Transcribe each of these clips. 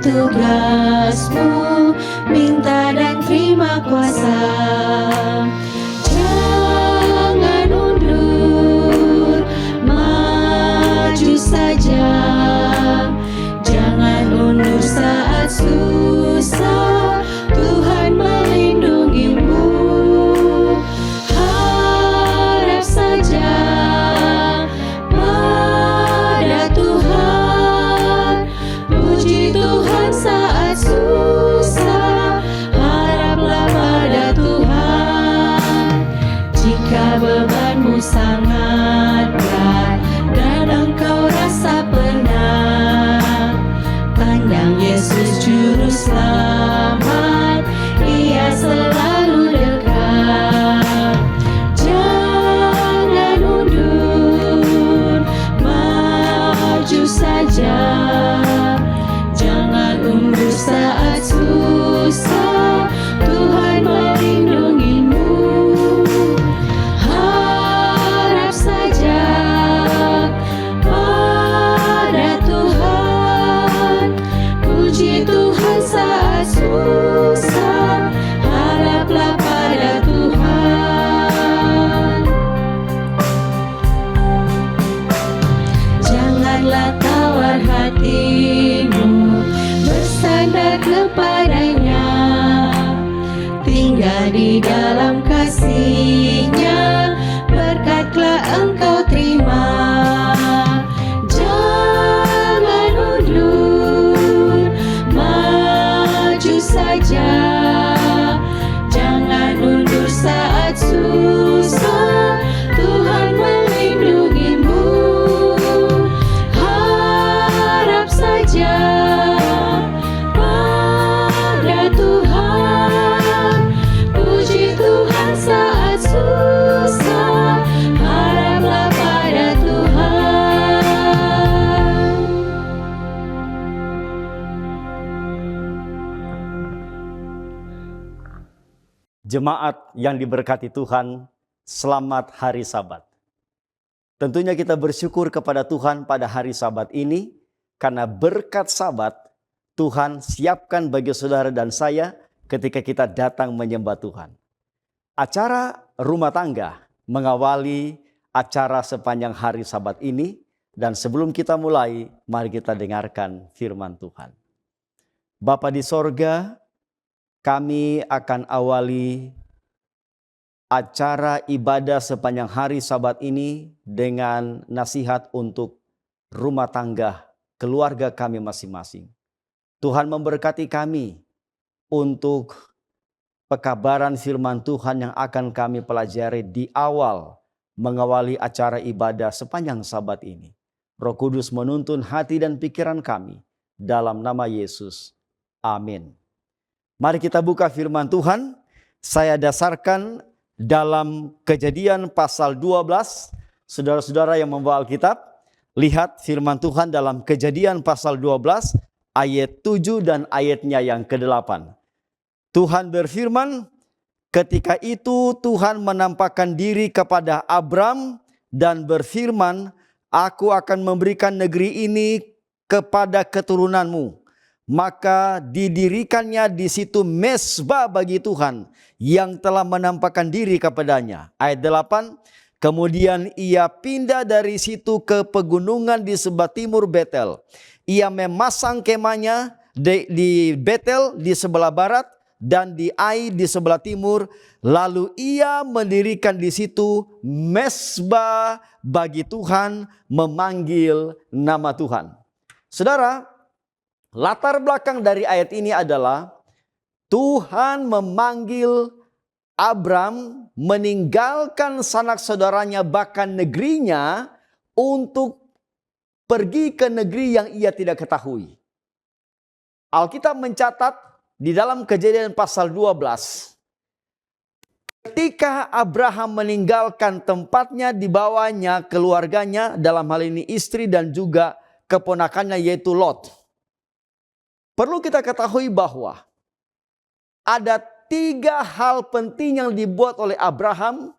tugasmu, minta dan terima kuasa. Jangan undur, maju saja. Jangan undur saat susah, Tuhan melindungimu. Harap saja pada Tuhan, puji Tuhan saat susah. Haraplah pada Tuhan. Jika bebanmu sangat berat dan engkau rasa penat, pandang Yesus Juru Selamat, Ia selalu dekat. Jangan undur, maju saja. Jangan undur saat susah, Tuhan melindungimu. Harap saja pada Tuhan, puji Tuhan saat susah. Haraplah pada Tuhan. Janganlah tawar hatimu, bersandar kepadanya. Tinggal di dalam kasih-Nya, berkat-lah engkau terima. Jangan undur, maju saja. Jangan undur saat susah, Tuhan melindungimu. Harap saja pada Tuhan, puji Tuhan saat susah. Haraplah pada Tuhan. Jemaat yang diberkati Tuhan, selamat hari Sabat. Tentunya kita bersyukur kepada Tuhan pada hari Sabat ini, karena berkat Sabat Tuhan siapkan bagi saudara dan saya ketika kita datang menyembah Tuhan. Acara rumah tangga mengawali acara sepanjang hari Sabat ini, dan sebelum kita mulai, mari kita dengarkan firman Tuhan. Bapa di sorga, kami akan awali acara ibadah sepanjang hari Sabat ini dengan nasihat untuk rumah tangga, keluarga kami masing-masing. Tuhan memberkati kami untuk pekabaran firman Tuhan yang akan kami pelajari di awal mengawali acara ibadah sepanjang Sabat ini. Roh Kudus menuntun hati dan pikiran kami dalam nama Yesus. Amin. Mari kita buka firman Tuhan. Saya dasarkan dalam Kejadian pasal 12. Saudara-saudara yang membawa Alkitab, lihat firman Tuhan dalam Kejadian pasal 12 ayat 7 dan ayatnya yang ke-8. Tuhan berfirman, ketika itu Tuhan menampakkan diri kepada Abram dan berfirman, aku akan memberikan negeri ini kepada keturunanmu. Maka didirikannya di situ mezbah bagi Tuhan yang telah menampakkan diri kepadanya. Ayat 8, kemudian ia pindah dari situ ke pegunungan di sebelah timur Betel. Ia memasang kemahnya di Betel di sebelah barat dan di Ai di sebelah timur. Lalu ia mendirikan di situ mezbah bagi Tuhan, memanggil nama Tuhan. Saudara, latar belakang dari ayat ini adalah Tuhan memanggil Abram meninggalkan sanak saudaranya bahkan negerinya untuk pergi ke negeri yang ia tidak ketahui. Alkitab mencatat di dalam Kejadian pasal 12. Ketika Abraham meninggalkan tempatnya, dibawanya keluarganya, dalam hal ini istri dan juga keponakannya yaitu Lot. Perlu kita ketahui bahwa ada 3 hal penting yang dibuat oleh Abraham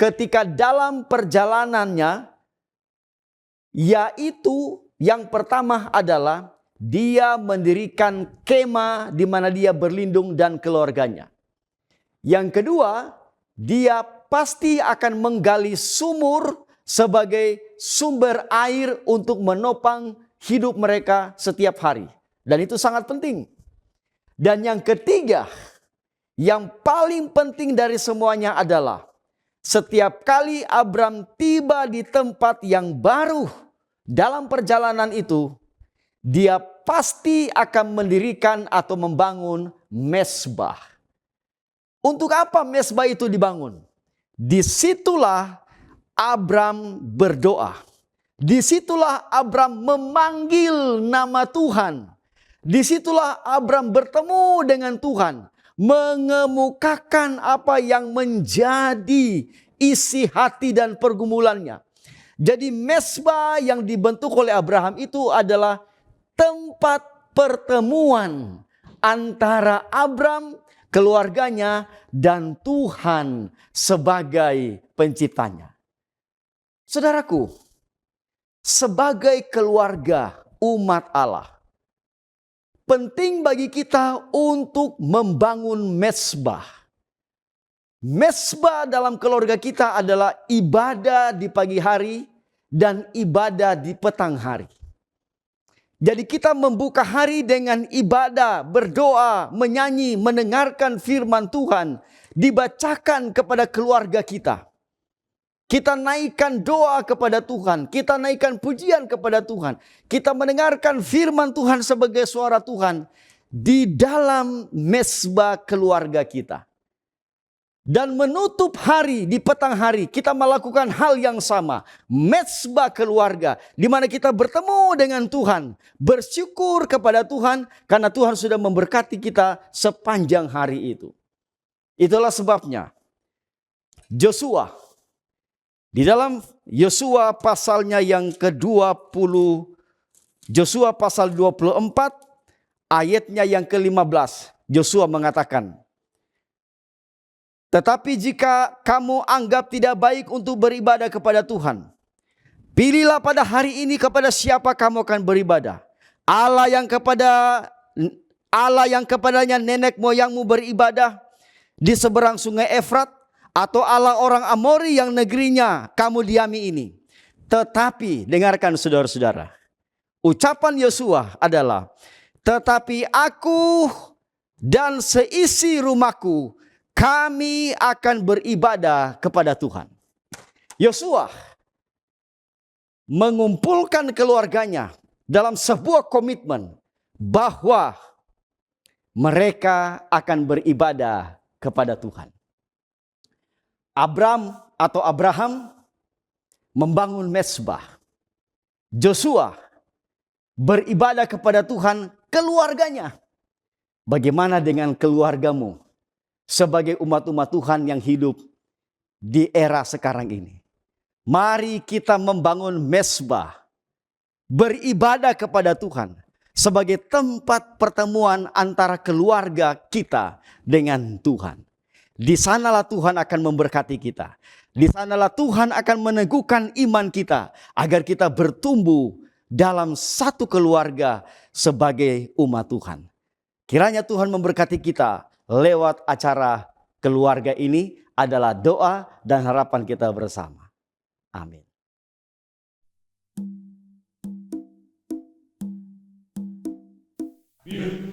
ketika dalam perjalanannya, yaitu yang pertama adalah dia mendirikan kemah di mana dia berlindung dan keluarganya. Yang kedua, dia pasti akan menggali sumur sebagai sumber air untuk menopang hidup mereka setiap hari. Dan itu sangat penting. Dan yang ketiga, yang paling penting dari semuanya adalah setiap kali Abram tiba di tempat yang baru dalam perjalanan itu, dia pasti akan mendirikan atau membangun mezbah. Untuk apa mezbah itu dibangun? Disitulah Abram berdoa. Disitulah Abram memanggil nama Tuhan. Disitulah Abram bertemu dengan Tuhan. Mengemukakan apa yang menjadi isi hati dan pergumulannya. Jadi mezbah yang dibentuk oleh Abraham itu adalah tempat pertemuan antara Abram, keluarganya, dan Tuhan sebagai penciptanya. Saudaraku, sebagai keluarga umat Allah, penting bagi kita untuk membangun mezbah. Mezbah dalam keluarga kita adalah ibadah di pagi hari dan ibadah di petang hari. Jadi kita membuka hari dengan ibadah, berdoa, menyanyi, mendengarkan firman Tuhan, dibacakan kepada keluarga kita. Kita naikkan doa kepada Tuhan, kita naikkan pujian kepada Tuhan. Kita mendengarkan firman Tuhan sebagai suara Tuhan di dalam mezbah keluarga kita. Dan menutup hari di petang hari kita melakukan hal yang sama. Mezbah keluarga di mana kita bertemu dengan Tuhan. Bersyukur kepada Tuhan karena Tuhan sudah memberkati kita sepanjang hari itu. Itulah sebabnya Yosua, di dalam Yosua pasalnya yang ke-20, Yosua pasal 24 ayatnya yang ke-15. Yosua mengatakan, tetapi jika kamu anggap tidak baik untuk beribadah kepada Tuhan, pilihlah pada hari ini kepada siapa kamu akan beribadah. Allah yang kepadanya nenek moyangmu beribadah di seberang sungai Efrat, atau Allah orang Amori yang negerinya kamu diami ini. Tetapi dengarkan saudara-saudara, ucapan Yosua adalah, tetapi aku dan seisi rumahku, kami akan beribadah kepada Tuhan. Yosua mengumpulkan keluarganya dalam sebuah komitmen bahwa mereka akan beribadah kepada Tuhan. Abraham membangun mezbah. Yosua beribadah kepada Tuhan keluarganya. Bagaimana dengan keluargamu? Sebagai umat-umat Tuhan yang hidup di era sekarang ini. Mari kita membangun mezbah. Beribadah kepada Tuhan. Sebagai tempat pertemuan antara keluarga kita dengan Tuhan. Di sanalah Tuhan akan memberkati kita. Di sanalah Tuhan akan meneguhkan iman kita. Agar kita bertumbuh dalam satu keluarga sebagai umat Tuhan. Kiranya Tuhan memberkati kita. Lewat acara keluarga ini adalah doa dan harapan kita bersama. Amin. Merah,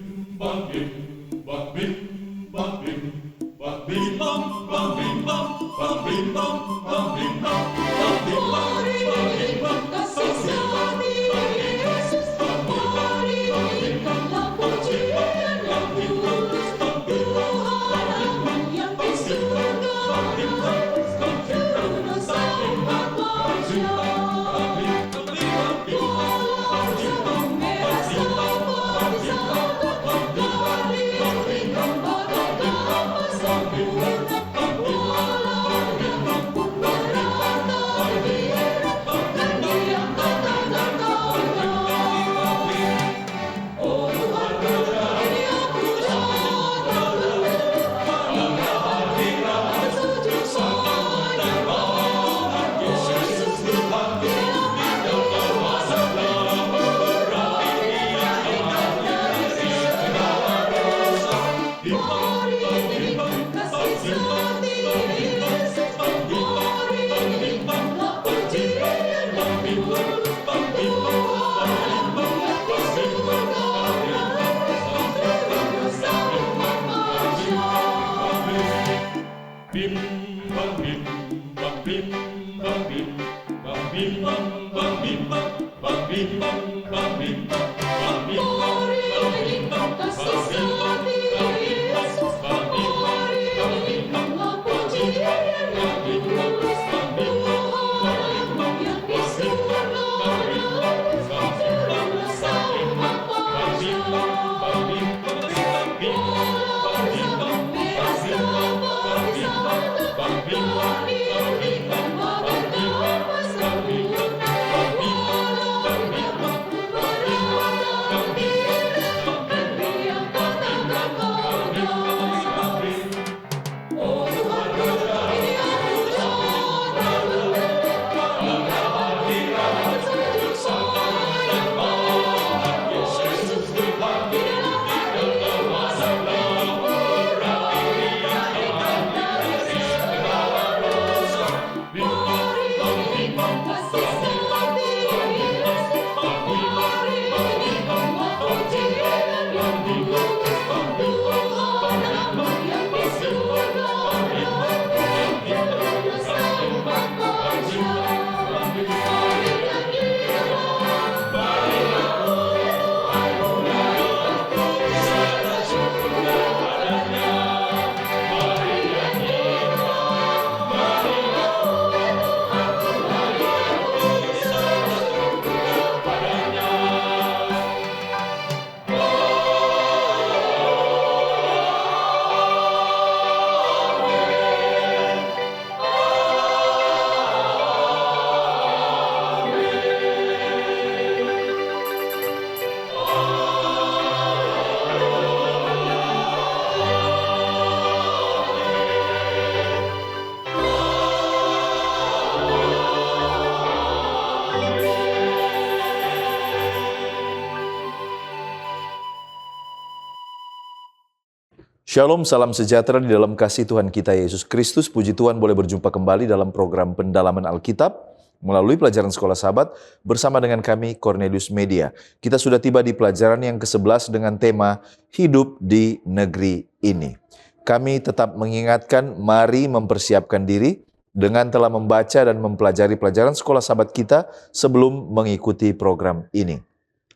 Shalom, salam sejahtera di dalam kasih Tuhan kita Yesus Kristus. Puji Tuhan boleh berjumpa kembali dalam program pendalaman Alkitab melalui pelajaran Sekolah Sahabat bersama dengan kami Cornelius Media. Kita sudah tiba di pelajaran yang ke-11 dengan tema Hidup di Negeri Ini. Kami tetap mengingatkan, mari mempersiapkan diri dengan telah membaca dan mempelajari pelajaran Sekolah Sahabat kita sebelum mengikuti program ini.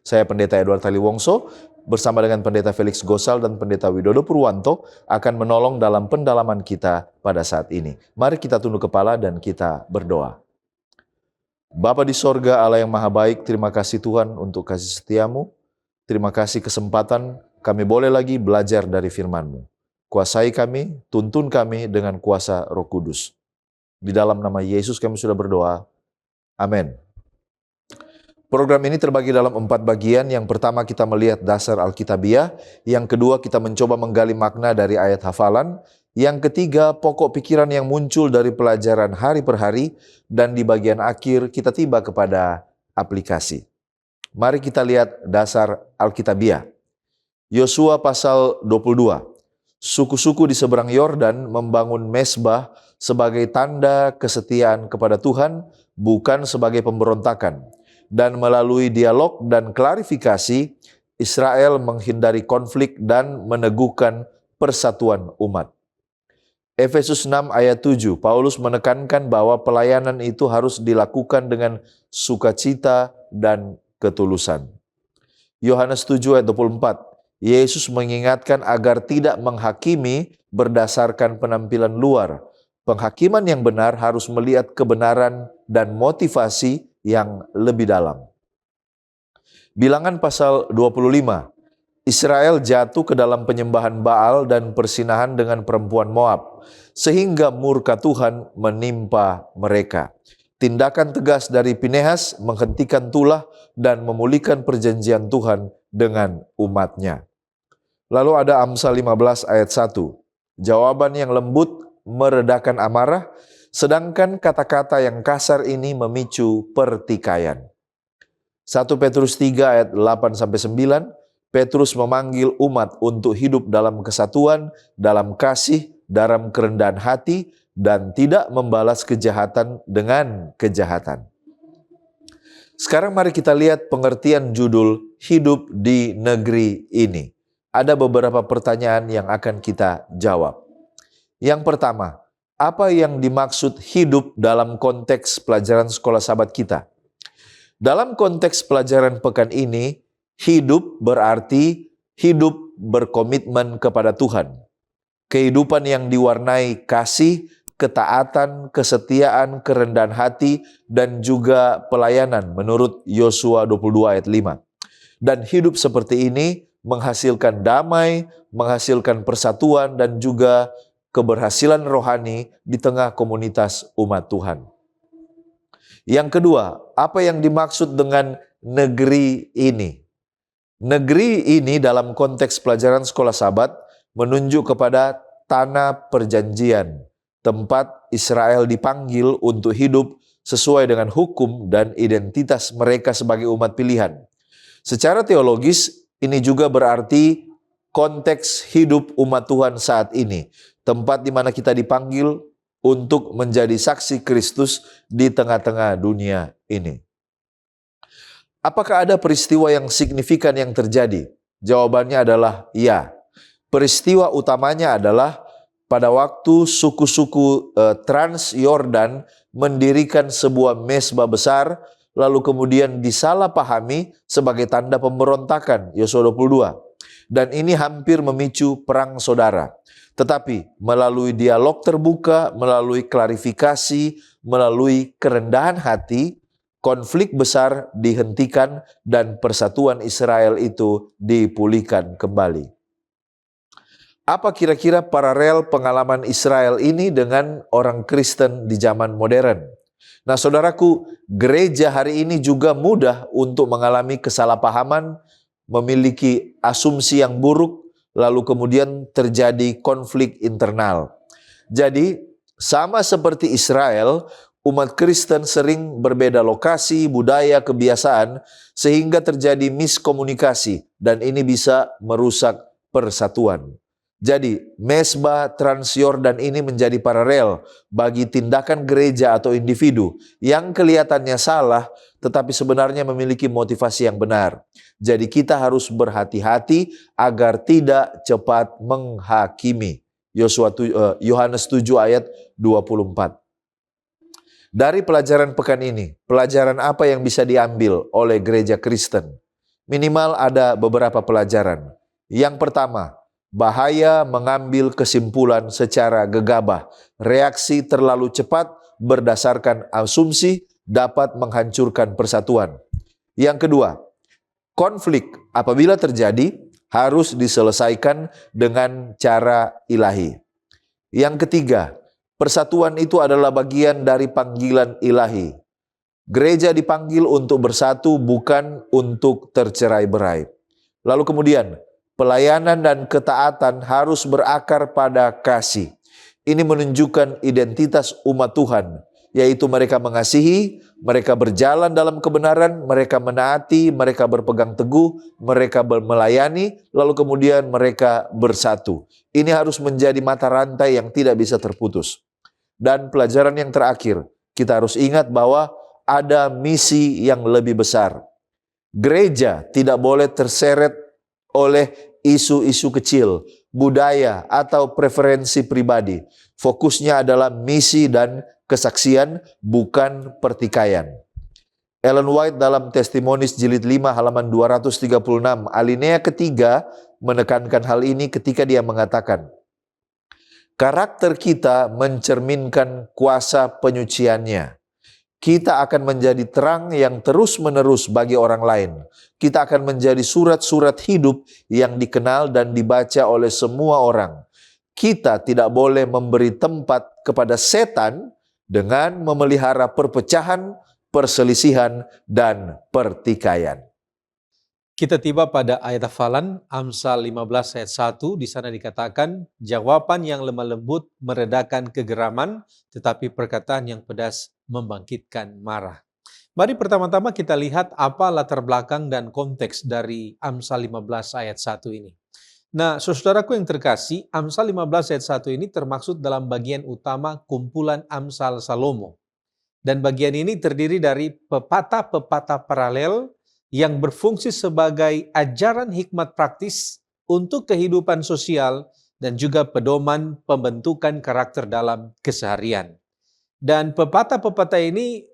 Saya Pendeta Edward Taliwongso bersama dengan Pendeta Felix Gosal dan Pendeta Widodo Purwanto akan menolong dalam pendalaman kita pada saat ini. Mari kita tunduk kepala dan kita berdoa. Bapa di sorga, Allah yang maha baik, terima kasih Tuhan untuk kasih setiamu. Terima kasih kesempatan kami boleh lagi belajar dari firman-Mu. Kuasai kami, tuntun kami dengan kuasa Roh Kudus. Di dalam nama Yesus kami sudah berdoa. Amin. Program ini terbagi dalam 4 bagian. Yang pertama kita melihat dasar Alkitabiah. Yang kedua kita mencoba menggali makna dari ayat hafalan. Yang ketiga pokok pikiran yang muncul dari pelajaran hari per hari. Dan di bagian akhir kita tiba kepada aplikasi. Mari kita lihat dasar Alkitabiah. Yosua pasal 22. Suku-suku di seberang Yordan membangun mezbah sebagai tanda kesetiaan kepada Tuhan, bukan sebagai pemberontakan. Dan melalui dialog dan klarifikasi, Israel menghindari konflik dan meneguhkan persatuan umat. Efesus 6 ayat 7, Paulus menekankan bahwa pelayanan itu harus dilakukan dengan sukacita dan ketulusan. Yohanes 7 ayat 24, Yesus mengingatkan agar tidak menghakimi berdasarkan penampilan luar. Penghakiman yang benar harus melihat kebenaran dan motivasi yang lebih dalam. Bilangan pasal 25, Israel jatuh ke dalam penyembahan Baal dan persinahan dengan perempuan Moab, sehingga murka Tuhan menimpa mereka. Tindakan tegas dari Pinehas menghentikan tulah dan memulihkan perjanjian Tuhan dengan umatnya. Lalu ada Amsal 15 ayat 1, jawaban yang lembut meredakan amarah, sedangkan kata-kata yang kasar ini memicu pertikaian. 1 Petrus 3 ayat 8-9, Petrus memanggil umat untuk hidup dalam kesatuan, dalam kasih, dalam kerendahan hati, dan tidak membalas kejahatan dengan kejahatan. Sekarang mari kita lihat pengertian judul Hidup di Negeri Ini. Ada beberapa pertanyaan yang akan kita jawab. Yang pertama, apa yang dimaksud hidup dalam konteks pelajaran Sekolah Sahabat kita? Dalam konteks pelajaran pekan ini, hidup berarti hidup berkomitmen kepada Tuhan. Kehidupan yang diwarnai kasih, ketaatan, kesetiaan, kerendahan hati, dan juga pelayanan menurut Yosua 22 ayat 5. Dan hidup seperti ini menghasilkan damai, menghasilkan persatuan, dan juga keberhasilan rohani di tengah komunitas umat Tuhan. Yang kedua, apa yang dimaksud dengan negeri ini? Negeri ini dalam konteks pelajaran Sekolah Sahabat menunjuk kepada tanah perjanjian, tempat Israel dipanggil untuk hidup sesuai dengan hukum dan identitas mereka sebagai umat pilihan. Secara teologis, ini juga berarti konteks hidup umat Tuhan saat ini. Tempat di mana kita dipanggil untuk menjadi saksi Kristus di tengah-tengah dunia ini. Apakah ada peristiwa yang signifikan yang terjadi? Jawabannya adalah ya. Peristiwa utamanya adalah pada waktu suku-suku Trans Yordan mendirikan sebuah mezbah besar, lalu kemudian disalahpahami sebagai tanda pemberontakan, Yosua 22. Dan ini hampir memicu perang saudara. Tetapi melalui dialog terbuka, melalui klarifikasi, melalui kerendahan hati, konflik besar dihentikan dan persatuan Israel itu dipulihkan kembali. Apa kira-kira paralel pengalaman Israel ini dengan orang Kristen di zaman modern? Nah saudaraku, gereja hari ini juga mudah untuk mengalami kesalahpahaman, memiliki asumsi yang buruk, lalu kemudian terjadi konflik internal. Jadi sama seperti Israel, umat Kristen sering berbeda lokasi, budaya, kebiasaan, sehingga terjadi miskomunikasi dan ini bisa merusak persatuan. Jadi, mesbah Transyordan ini menjadi paralel bagi tindakan gereja atau individu yang kelihatannya salah, tetapi sebenarnya memiliki motivasi yang benar. Jadi kita harus berhati-hati agar tidak cepat menghakimi. Yohanes 7 ayat 24. Dari pelajaran pekan ini, pelajaran apa yang bisa diambil oleh gereja Kristen? Minimal ada beberapa pelajaran. Yang pertama, bahaya mengambil kesimpulan secara gegabah. Reaksi terlalu cepat berdasarkan asumsi dapat menghancurkan persatuan. Yang kedua, konflik apabila terjadi harus diselesaikan dengan cara ilahi. Yang ketiga, persatuan itu adalah bagian dari panggilan ilahi. Gereja dipanggil untuk bersatu, bukan untuk tercerai-berai. Lalu kemudian, pelayanan dan ketaatan harus berakar pada kasih. Ini menunjukkan identitas umat Tuhan, yaitu mereka mengasihi, mereka berjalan dalam kebenaran, mereka menaati, mereka berpegang teguh, mereka melayani, lalu kemudian mereka bersatu. Ini harus menjadi mata rantai yang tidak bisa terputus. Dan pelajaran yang terakhir, kita harus ingat bahwa ada misi yang lebih besar. Gereja tidak boleh terseret oleh isu-isu kecil, budaya, atau preferensi pribadi. Fokusnya adalah misi dan kesaksian, bukan pertikaian. Ellen White dalam Testimonies jilid 5 halaman 236 alinea ketiga menekankan hal ini ketika dia mengatakan, karakter kita mencerminkan kuasa penyuciannya. Kita akan menjadi terang yang terus-menerus bagi orang lain. Kita akan menjadi surat-surat hidup yang dikenal dan dibaca oleh semua orang. Kita tidak boleh memberi tempat kepada setan dengan memelihara perpecahan, perselisihan, dan pertikaian. Kita tiba pada ayat hafalan Amsal 15 ayat 1, di sana dikatakan, jawaban yang lemah lembut meredakan kegeraman, tetapi perkataan yang pedas membangkitkan marah. Mari pertama-tama kita lihat apa latar belakang dan konteks dari Amsal 15 ayat 1 ini. Nah, saudaraku yang terkasih, Amsal 15 ayat 1 ini termaksud dalam bagian utama kumpulan Amsal Salomo. Dan bagian ini terdiri dari pepatah-pepatah paralel yang berfungsi sebagai ajaran hikmat praktis untuk kehidupan sosial dan juga pedoman pembentukan karakter dalam keseharian. Dan pepatah-pepatah ini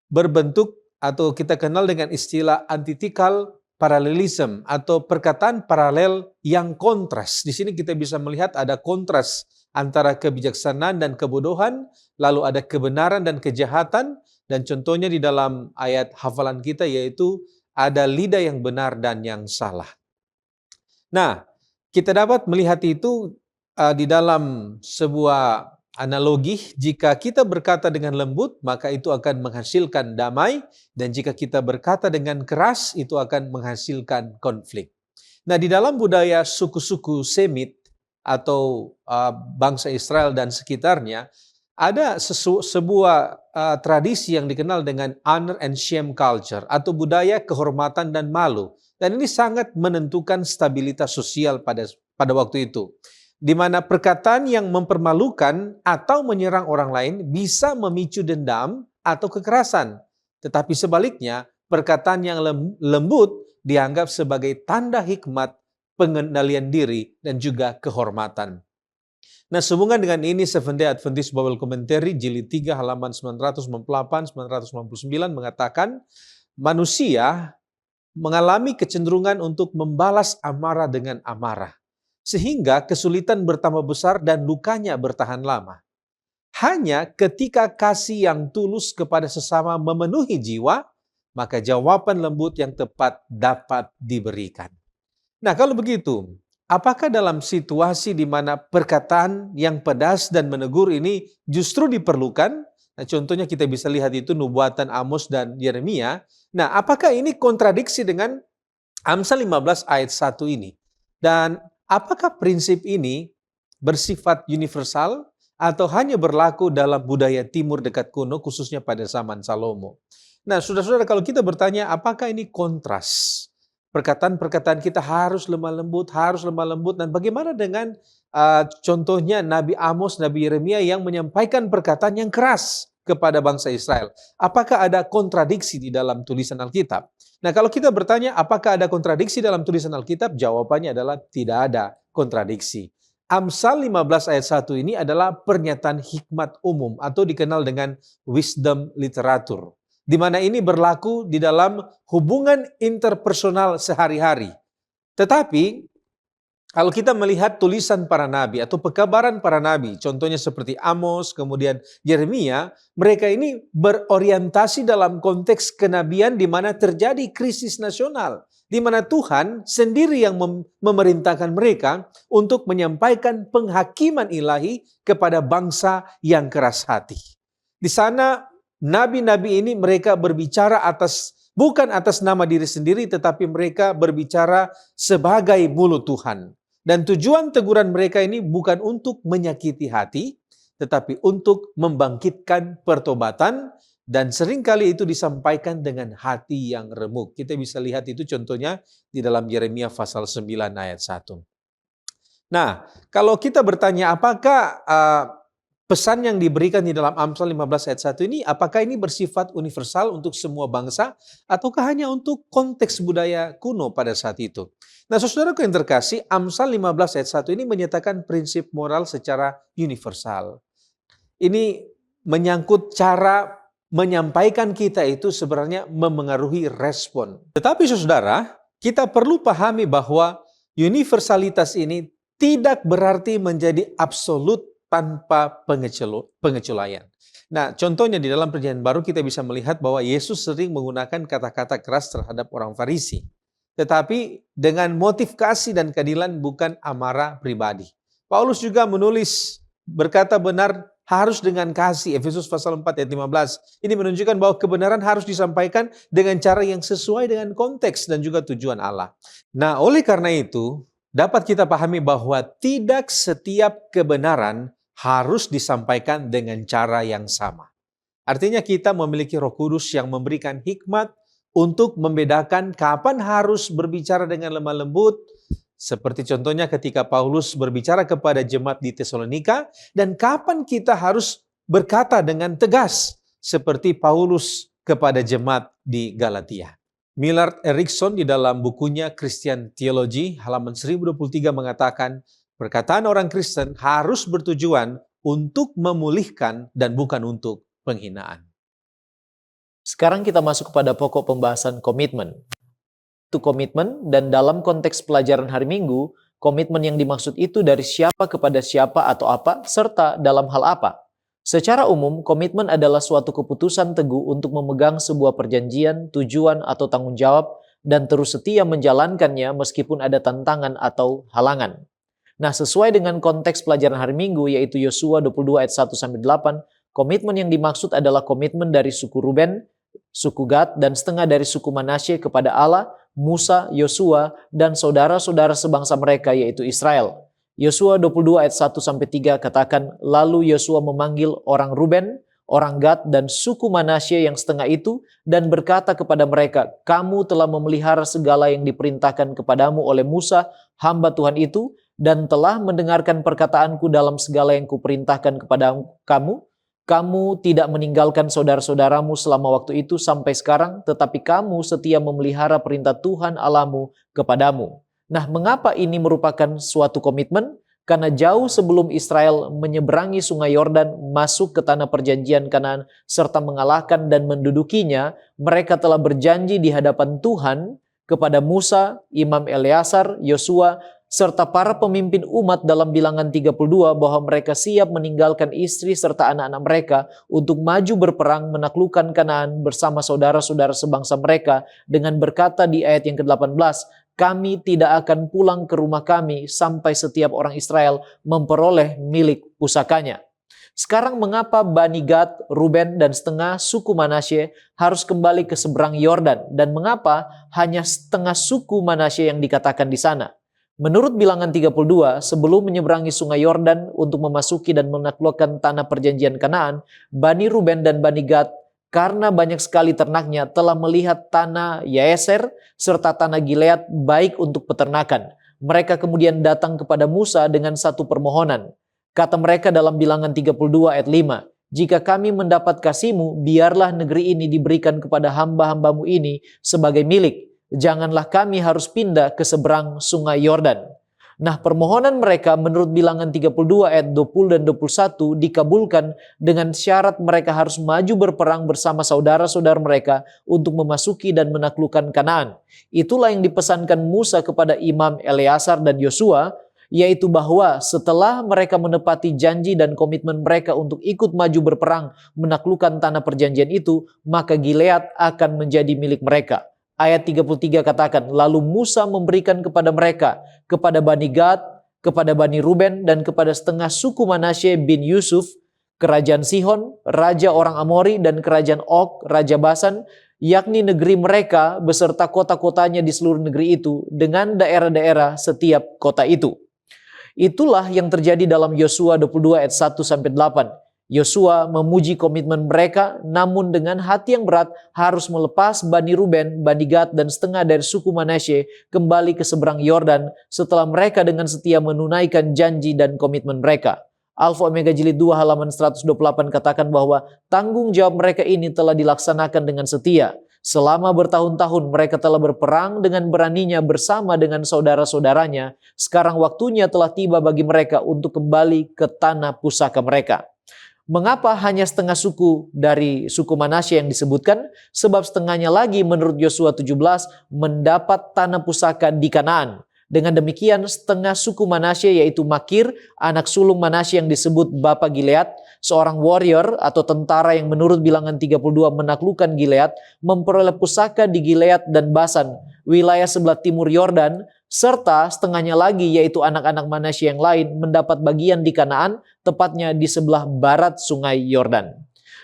berbentuk atau kita kenal dengan istilah antithetical parallelism atau perkataan paralel yang kontras. Di sini kita bisa melihat ada kontras antara kebijaksanaan dan kebodohan, lalu ada kebenaran dan kejahatan, dan contohnya di dalam ayat hafalan kita yaitu ada lidah yang benar dan yang salah. Nah, kita dapat melihat itu di dalam sebuah analogi, jika kita berkata dengan lembut, maka itu akan menghasilkan damai, dan jika kita berkata dengan keras, itu akan menghasilkan konflik. Nah, di dalam budaya suku-suku Semit atau bangsa Israel dan sekitarnya, ada sebuah tradisi yang dikenal dengan honor and shame culture atau budaya kehormatan dan malu. Dan ini sangat menentukan stabilitas sosial pada waktu itu. Di mana perkataan yang mempermalukan atau menyerang orang lain bisa memicu dendam atau kekerasan. Tetapi sebaliknya, perkataan yang lembut dianggap sebagai tanda hikmat, pengendalian diri, dan juga kehormatan. Nah, sehubungan dengan ini, Seventh-day Adventist Bible Commentary jilid 3 halaman 998-999 mengatakan, manusia mengalami kecenderungan untuk membalas amarah dengan amarah, sehingga kesulitan bertambah besar dan lukanya bertahan lama. Hanya ketika kasih yang tulus kepada sesama memenuhi jiwa, maka jawaban lembut yang tepat dapat diberikan. Nah, kalau begitu, apakah dalam situasi di mana perkataan yang pedas dan menegur ini justru diperlukan? Nah, contohnya kita bisa lihat itu nubuatan Amos dan Yeremia. Nah, apakah ini kontradiksi dengan Amsal 15 ayat 1 ini? Dan apakah prinsip ini bersifat universal atau hanya berlaku dalam budaya timur dekat kuno, khususnya pada zaman Salomo? Nah, saudara-saudara, kalau kita bertanya apakah ini kontras perkataan-perkataan kita harus lemah lembut. Dan bagaimana dengan contohnya Nabi Amos, Nabi Yeremia yang menyampaikan perkataan yang keras kepada bangsa Israel? Apakah ada kontradiksi di dalam tulisan Alkitab? Nah, kalau kita bertanya apakah ada kontradiksi dalam tulisan Alkitab? Jawabannya adalah tidak ada kontradiksi. Amsal 15 ayat 1 ini adalah pernyataan hikmat umum atau dikenal dengan wisdom literatur, di mana ini berlaku di dalam hubungan interpersonal sehari-hari. Tetapi kalau kita melihat tulisan para nabi atau pekabaran para nabi, contohnya seperti Amos, kemudian Yeremia, mereka ini berorientasi dalam konteks kenabian di mana terjadi krisis nasional, di mana Tuhan sendiri yang memerintahkan mereka untuk menyampaikan penghakiman ilahi kepada bangsa yang keras hati. Di sana nabi-nabi ini mereka berbicara bukan atas nama diri sendiri, tetapi mereka berbicara sebagai mulut Tuhan. Dan tujuan teguran mereka ini bukan untuk menyakiti hati, tetapi untuk membangkitkan pertobatan, dan seringkali itu disampaikan dengan hati yang remuk. Kita bisa lihat itu contohnya di dalam Yeremia pasal 9 ayat 1. Nah, kalau kita bertanya apakah pesan yang diberikan di dalam Amsal 15 ayat 1 ini, apakah ini bersifat universal untuk semua bangsa, ataukah hanya untuk konteks budaya kuno pada saat itu? Nah, saudaraku yang terkasih, Amsal 15 ayat 1 ini menyatakan prinsip moral secara universal. Ini menyangkut cara menyampaikan kita itu sebenarnya memengaruhi respon. Tetapi saudara, kita perlu pahami bahwa universalitas ini tidak berarti menjadi absolut tanpa pengecualian. Nah, contohnya di dalam Perjanjian Baru kita bisa melihat bahwa Yesus sering menggunakan kata-kata keras terhadap orang Farisi. Tetapi dengan motif kasih dan keadilan, bukan amarah pribadi. Paulus juga menulis berkata benar harus dengan kasih, Efesus pasal 4 ayat 15. Ini menunjukkan bahwa kebenaran harus disampaikan dengan cara yang sesuai dengan konteks dan juga tujuan Allah. Nah, oleh karena itu, dapat kita pahami bahwa tidak setiap kebenaran harus disampaikan dengan cara yang sama. Artinya kita memiliki Roh Kudus yang memberikan hikmat untuk membedakan kapan harus berbicara dengan lemah lembut, seperti contohnya ketika Paulus berbicara kepada jemaat di Tesalonika, dan kapan kita harus berkata dengan tegas, seperti Paulus kepada jemaat di Galatia. Millard Erickson di dalam bukunya Christian Theology halaman 1023 mengatakan, perkataan orang Kristen harus bertujuan untuk memulihkan dan bukan untuk penghinaan. Sekarang kita masuk kepada pokok pembahasan komitmen. Itu komitmen, dan dalam konteks pelajaran hari Minggu, komitmen yang dimaksud itu dari siapa kepada siapa atau apa, serta dalam hal apa. Secara umum, komitmen adalah suatu keputusan teguh untuk memegang sebuah perjanjian, tujuan, atau tanggung jawab, dan terus setia menjalankannya meskipun ada tantangan atau halangan. Nah, sesuai dengan konteks pelajaran hari Minggu, yaitu Yosua 22 ayat 1-8, komitmen yang dimaksud adalah komitmen dari suku Ruben, suku Gad, dan setengah dari suku Manasye kepada Allah, Musa, Yosua, dan saudara-saudara sebangsa mereka, yaitu Israel. Yosua 22 ayat 1-3 katakan, lalu Yosua memanggil orang Ruben, orang Gad, dan suku Manasye yang setengah itu, dan berkata kepada mereka, kamu telah memelihara segala yang diperintahkan kepadamu oleh Musa, hamba Tuhan itu, dan telah mendengarkan perkataanku dalam segala yang kuperintahkan kepada kamu. Kamu tidak meninggalkan saudara-saudaramu selama waktu itu sampai sekarang, tetapi kamu setia memelihara perintah Tuhan Allahmu kepadamu. Nah, mengapa ini merupakan suatu komitmen? Karena jauh sebelum Israel menyeberangi sungai Yordan masuk ke tanah perjanjian Kanaan serta mengalahkan dan mendudukinya, mereka telah berjanji di hadapan Tuhan kepada Musa, Imam Eleazar, Yosua, serta para pemimpin umat dalam Bilangan 32 bahwa mereka siap meninggalkan istri serta anak-anak mereka untuk maju berperang menaklukkan Kanaan bersama saudara-saudara sebangsa mereka dengan berkata di ayat yang ke-18, kami tidak akan pulang ke rumah kami sampai setiap orang Israel memperoleh milik pusakanya. Sekarang mengapa Bani Gad, Ruben, dan setengah suku Manasye harus kembali ke seberang Yordan, dan mengapa hanya setengah suku Manasye yang dikatakan di sana? Menurut Bilangan 32, sebelum menyeberangi sungai Yordan untuk memasuki dan menaklukkan tanah perjanjian Kanaan, Bani Ruben dan Bani Gad karena banyak sekali ternaknya telah melihat tanah Yaeser serta tanah Gilead baik untuk peternakan. Mereka kemudian datang kepada Musa dengan satu permohonan. Kata mereka dalam Bilangan 32 ayat 5, "Jika kami mendapat kasih-Mu, biarlah negeri ini diberikan kepada hamba-hamba-Mu ini sebagai milik. Janganlah kami harus pindah ke seberang sungai Yordan." Nah, permohonan mereka menurut Bilangan 32 ayat 20 dan 21 dikabulkan dengan syarat mereka harus maju berperang bersama saudara-saudara mereka untuk memasuki dan menaklukkan Kanaan. Itulah yang dipesankan Musa kepada Imam Eleazar dan Yosua, yaitu bahwa setelah mereka menepati janji dan komitmen mereka untuk ikut maju berperang menaklukkan tanah perjanjian itu, maka Gilead akan menjadi milik mereka. Ayat 33 katakan, "Lalu Musa memberikan kepada mereka, kepada Bani Gad, kepada Bani Ruben, dan kepada setengah suku Manasye bin Yusuf, kerajaan Sihon, raja orang Amori, dan kerajaan Og, raja Basan, yakni negeri mereka beserta kota-kotanya di seluruh negeri itu, dengan daerah-daerah setiap kota itu." Itulah yang terjadi dalam Yosua 22 ayat 1-8. Yosua memuji komitmen mereka, namun dengan hati yang berat harus melepas Bani Ruben, Bani Gad, dan setengah dari suku Manasye kembali ke seberang Yordan setelah mereka dengan setia menunaikan janji dan komitmen mereka. Alfa Omega Jilid 2 halaman 128 katakan bahwa tanggung jawab mereka ini telah dilaksanakan dengan setia. Selama bertahun-tahun mereka telah berperang dengan beraninya bersama dengan saudara-saudaranya. Sekarang waktunya telah tiba bagi mereka untuk kembali ke tanah pusaka mereka. Mengapa hanya setengah suku dari suku Manasye yang disebutkan? Sebab setengahnya lagi menurut Yosua 17 mendapat tanah pusaka di Kanaan. Dengan demikian setengah suku Manasye yaitu Makir, anak sulung Manasye yang disebut Bapa Gilead, seorang warrior atau tentara yang menurut Bilangan 32 menaklukkan Gilead, memperoleh pusaka di Gilead dan Basan, wilayah sebelah timur Yordan, serta setengahnya lagi yaitu anak-anak Manasye yang lain mendapat bagian di Kanaan, tepatnya di sebelah barat sungai Yordan.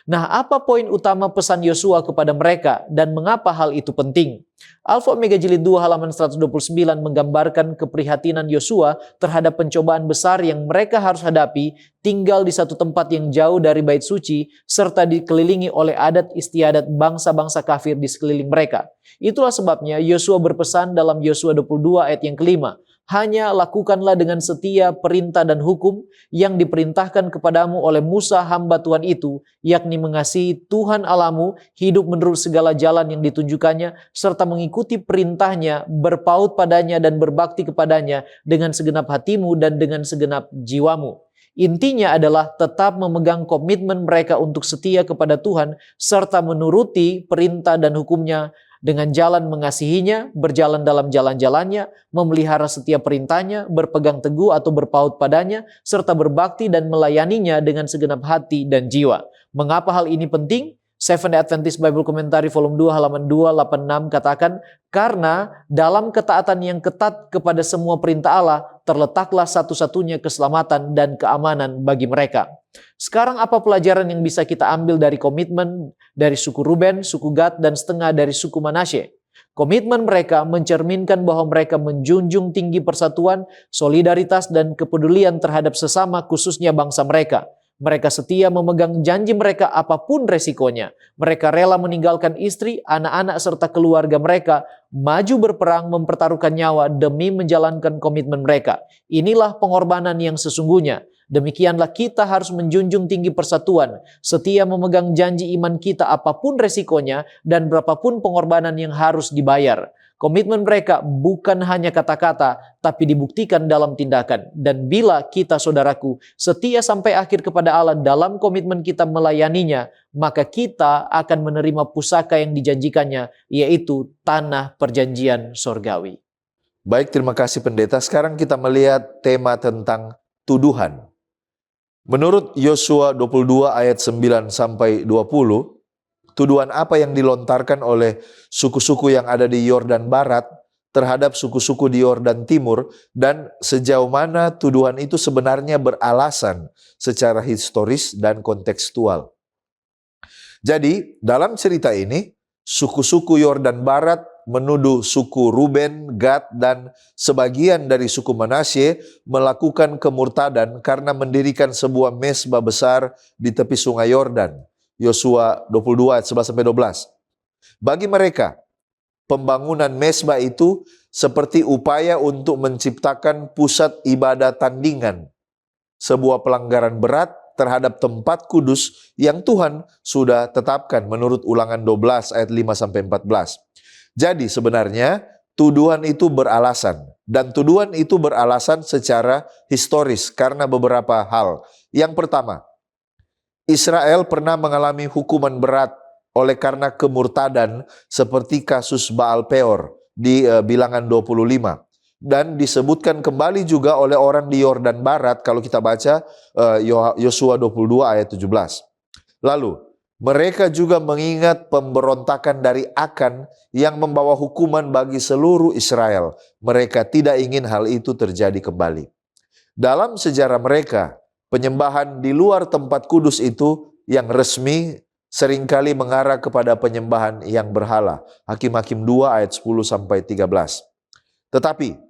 Nah, apa poin utama pesan Yosua kepada mereka dan mengapa hal itu penting? Alfa Omega Jilid 2 halaman 129 menggambarkan keprihatinan Yosua terhadap pencobaan besar yang mereka harus hadapi, tinggal di satu tempat yang jauh dari bait suci, serta dikelilingi oleh adat istiadat bangsa-bangsa kafir di sekeliling mereka. Itulah sebabnya Yosua berpesan dalam Yosua 22 ayat yang kelima, "Hanya lakukanlah dengan setia perintah dan hukum yang diperintahkan kepadamu oleh Musa hamba Tuhan itu, yakni mengasihi Tuhan Allahmu, hidup menurut segala jalan yang ditunjukkannya, serta mengikuti perintahnya, berpaut padanya dan berbakti kepadanya dengan segenap hatimu dan dengan segenap jiwamu." Intinya adalah tetap memegang komitmen mereka untuk setia kepada Tuhan, serta menuruti perintah dan hukumnya dengan jalan mengasihinya, berjalan dalam jalan-jalannya, memelihara setiap perintahnya, berpegang teguh atau berpaut padanya, serta berbakti dan melayaninya dengan segenap hati dan jiwa. Mengapa hal ini penting? Seventh-day Adventist Bible Commentary volume 2 halaman 286 katakan, "Karena dalam ketaatan yang ketat kepada semua perintah Allah, terletaklah satu-satunya keselamatan dan keamanan bagi mereka." Sekarang apa pelajaran yang bisa kita ambil dari komitmen dari suku Ruben, suku Gad, dan setengah dari suku Manasye? Komitmen mereka mencerminkan bahwa mereka menjunjung tinggi persatuan, solidaritas, dan kepedulian terhadap sesama, khususnya bangsa mereka. Mereka setia memegang janji mereka apapun resikonya. Mereka rela meninggalkan istri, anak-anak, serta keluarga mereka, maju berperang mempertaruhkan nyawa demi menjalankan komitmen mereka. Inilah pengorbanan yang sesungguhnya. Demikianlah kita harus menjunjung tinggi persatuan, setia memegang janji iman kita apapun resikonya dan berapapun pengorbanan yang harus dibayar. Komitmen mereka bukan hanya kata-kata, tapi dibuktikan dalam tindakan. Dan bila kita, saudaraku, setia sampai akhir kepada Allah dalam komitmen kita melayaninya, maka kita akan menerima pusaka yang dijanjikannya, yaitu tanah perjanjian sorgawi. Baik, terima kasih pendeta. Sekarang kita melihat tema tentang tuduhan. Menurut Yosua 22 ayat 9-20, tuduhan apa yang dilontarkan oleh suku-suku yang ada di Yordan Barat terhadap suku-suku di Yordan Timur, dan sejauh mana tuduhan itu sebenarnya beralasan secara historis dan kontekstual. Jadi, dalam cerita ini, suku-suku Yordan Barat menuduh suku Ruben, Gad, dan sebagian dari suku Manasye melakukan kemurtadan karena mendirikan sebuah mezbah besar di tepi sungai Yordan. Yosua 22 ayat 11-12. Bagi mereka, pembangunan mezbah itu seperti upaya untuk menciptakan pusat ibadah tandingan, sebuah pelanggaran berat terhadap tempat kudus yang Tuhan sudah tetapkan menurut Ulangan 12 ayat 5-14. Jadi sebenarnya tuduhan itu beralasan, dan tuduhan itu beralasan secara historis karena beberapa hal. Yang pertama, Israel pernah mengalami hukuman berat oleh karena kemurtadan seperti kasus Baal Peor di Bilangan 25. Dan disebutkan kembali juga oleh orang di Yordan Barat kalau kita baca Yosua 22 ayat 17. Lalu, mereka juga mengingat pemberontakan dari Akan yang membawa hukuman bagi seluruh Israel. Mereka tidak ingin hal itu terjadi kembali. Dalam sejarah mereka, penyembahan di luar tempat kudus itu yang resmi seringkali mengarah kepada penyembahan yang berhala. Hakim-Hakim 2 ayat 10-13. Tetapi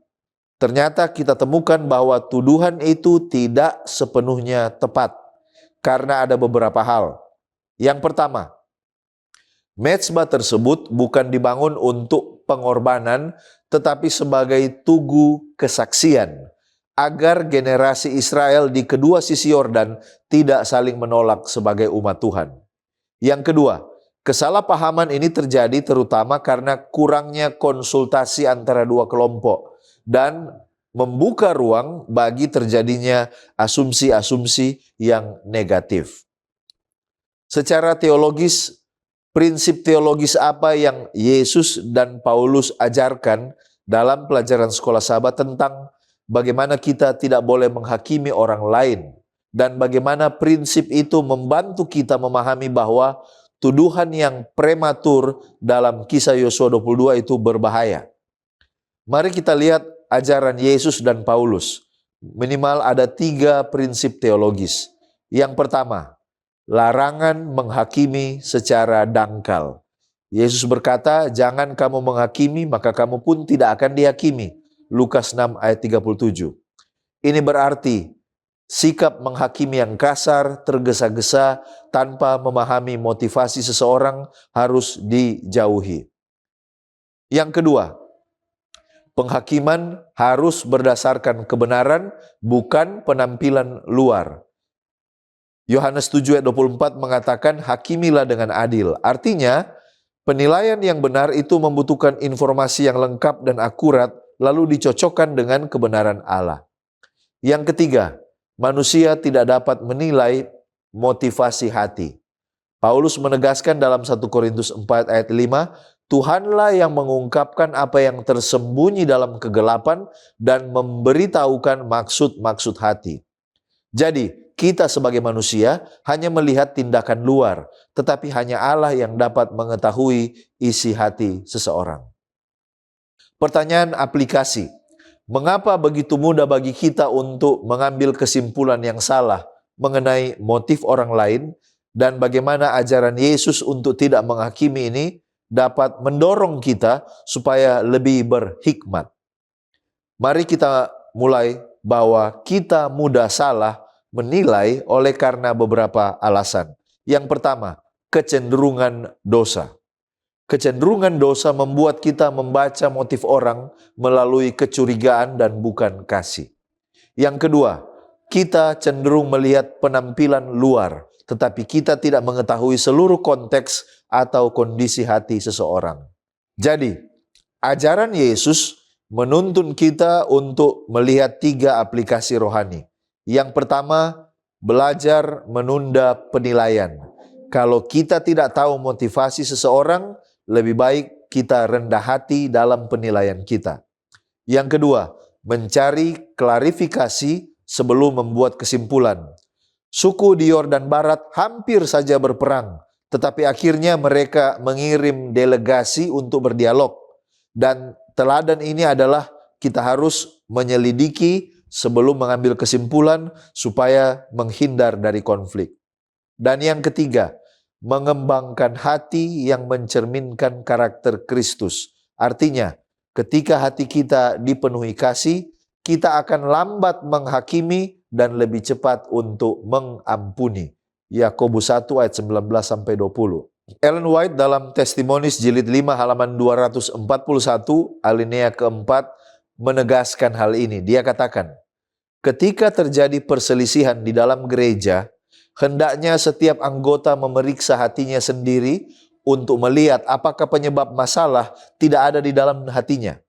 ternyata kita temukan bahwa tuduhan itu tidak sepenuhnya tepat karena ada beberapa hal. Yang pertama, mezbah tersebut bukan dibangun untuk pengorbanan tetapi sebagai tugu kesaksian agar generasi Israel di kedua sisi Yordan tidak saling menolak sebagai umat Tuhan. Yang kedua, kesalahpahaman ini terjadi terutama karena kurangnya konsultasi antara dua kelompok dan membuka ruang bagi terjadinya asumsi-asumsi yang negatif. Secara teologis, prinsip teologis apa yang Yesus dan Paulus ajarkan dalam pelajaran sekolah sahabat tentang bagaimana kita tidak boleh menghakimi orang lain dan bagaimana prinsip itu membantu kita memahami bahwa tuduhan yang prematur dalam kisah Yosua 22 itu berbahaya. Mari kita lihat ajaran Yesus dan Paulus. Minimal ada 3 prinsip teologis. Yang pertama, larangan menghakimi secara dangkal. Yesus berkata, jangan kamu menghakimi, maka kamu pun tidak akan dihakimi. Lukas 6 ayat 37. Ini berarti sikap menghakimi yang kasar, tergesa-gesa, tanpa memahami motivasi seseorang harus dijauhi. Yang kedua, penghakiman harus berdasarkan kebenaran, bukan penampilan luar. Yohanes 7 ayat 24 mengatakan, hakimilah dengan adil. Artinya, penilaian yang benar itu membutuhkan informasi yang lengkap dan akurat, lalu dicocokkan dengan kebenaran Allah. Yang ketiga, manusia tidak dapat menilai motivasi hati. Paulus menegaskan dalam 1 Korintus 4 ayat 5, Tuhanlah yang mengungkapkan apa yang tersembunyi dalam kegelapan dan memberitahukan maksud-maksud hati. Jadi, kita sebagai manusia hanya melihat tindakan luar, tetapi hanya Allah yang dapat mengetahui isi hati seseorang. Pertanyaan aplikasi. Mengapa begitu mudah bagi kita untuk mengambil kesimpulan yang salah mengenai motif orang lain dan bagaimana ajaran Yesus untuk tidak menghakimi ini dapat mendorong kita supaya lebih berhikmat. Mari kita mulai bahwa kita mudah salah menilai oleh karena beberapa alasan. Yang pertama, kecenderungan dosa. Kecenderungan dosa membuat kita membaca motif orang melalui kecurigaan dan bukan kasih. Yang kedua, kita cenderung melihat penampilan luar, tetapi kita tidak mengetahui seluruh konteks atau kondisi hati seseorang. Jadi, ajaran Yesus menuntun kita untuk melihat 3 aplikasi rohani. Yang pertama, belajar menunda penilaian. Kalau kita tidak tahu motivasi seseorang, lebih baik kita rendah hati dalam penilaian kita. Yang kedua, mencari klarifikasi sebelum membuat kesimpulan. Suku di Yordan Barat hampir saja berperang, tetapi akhirnya mereka mengirim delegasi untuk berdialog. Dan teladan ini adalah kita harus menyelidiki sebelum mengambil kesimpulan supaya menghindar dari konflik. Dan yang ketiga, mengembangkan hati yang mencerminkan karakter Kristus. Artinya, ketika hati kita dipenuhi kasih, kita akan lambat menghakimi dan lebih cepat untuk mengampuni. Yakobus 1 ayat 19 sampai 20. Ellen White dalam Testimonies jilid 5 halaman 241 alinea keempat menegaskan hal ini. Dia katakan, ketika terjadi perselisihan di dalam gereja, hendaknya setiap anggota memeriksa hatinya sendiri untuk melihat apakah penyebab masalah tidak ada di dalam hatinya.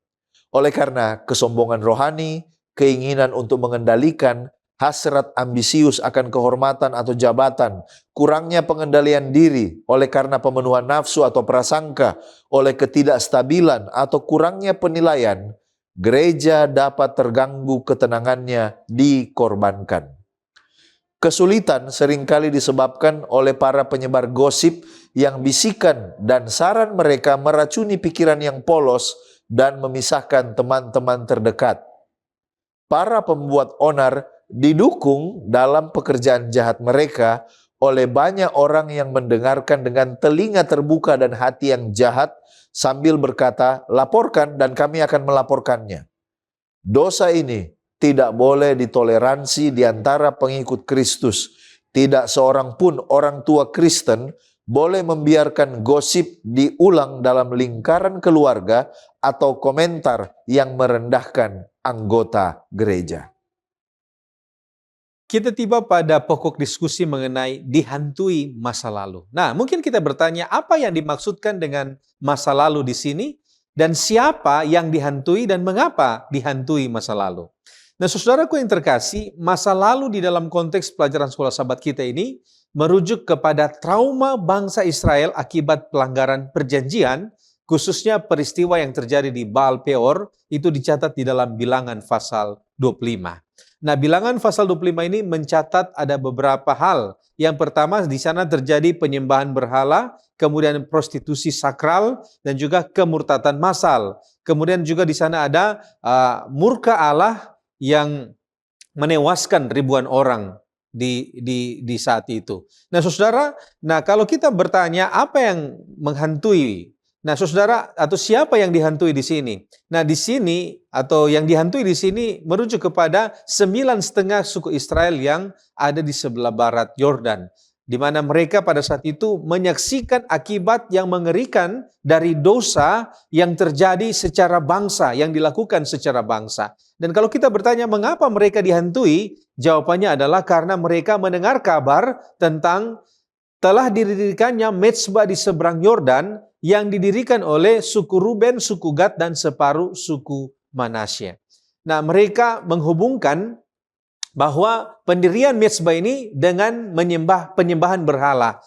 Oleh karena kesombongan rohani, keinginan untuk mengendalikan, hasrat ambisius akan kehormatan atau jabatan, kurangnya pengendalian diri oleh karena pemenuhan nafsu atau prasangka, oleh ketidakstabilan atau kurangnya penilaian, gereja dapat terganggu ketenangannya dikorbankan. Kesulitan seringkali disebabkan oleh para penyebar gosip yang bisikan dan saran mereka meracuni pikiran yang polos dan memisahkan teman-teman terdekat. Para pembuat onar didukung dalam pekerjaan jahat mereka oleh banyak orang yang mendengarkan dengan telinga terbuka dan hati yang jahat sambil berkata, laporkan dan kami akan melaporkannya. Dosa ini tidak boleh ditoleransi di antara pengikut Kristus. Tidak seorang pun orang tua Kristen boleh membiarkan gosip diulang dalam lingkaran keluarga atau komentar yang merendahkan anggota gereja. Kita tiba pada pokok diskusi mengenai dihantui masa lalu. Nah, mungkin kita bertanya apa yang dimaksudkan dengan masa lalu di sini dan siapa yang dihantui dan mengapa dihantui masa lalu. Nah, saudaraku yang terkasih, masa lalu di dalam konteks pelajaran sekolah sahabat kita ini merujuk kepada trauma bangsa Israel akibat pelanggaran perjanjian, khususnya peristiwa yang terjadi di Baal Peor, itu dicatat di dalam Bilangan pasal 25. Nah, Bilangan pasal 25 ini mencatat ada beberapa hal. Yang pertama, di sana terjadi penyembahan berhala, kemudian prostitusi sakral, dan juga kemurtatan massal. Kemudian juga di sana ada murka Allah yang menewaskan ribuan orang di saat itu. Nah, saudara, kalau kita bertanya apa yang menghantui, nah saudara, atau siapa yang dihantui di sini? Nah, di sini atau yang dihantui di sini merujuk kepada 9,5 suku Israel yang ada di sebelah barat Yordan, di mana mereka pada saat itu menyaksikan akibat yang mengerikan dari dosa yang terjadi secara bangsa, yang dilakukan secara bangsa. Dan kalau kita bertanya mengapa mereka dihantui, jawabannya adalah karena mereka mendengar kabar tentang telah didirikannya mezbah di seberang Yordan yang didirikan oleh suku Ruben, suku Gad, dan separuh suku Manasye. Nah, mereka menghubungkan bahwa pendirian mezbah ini dengan penyembahan berhala.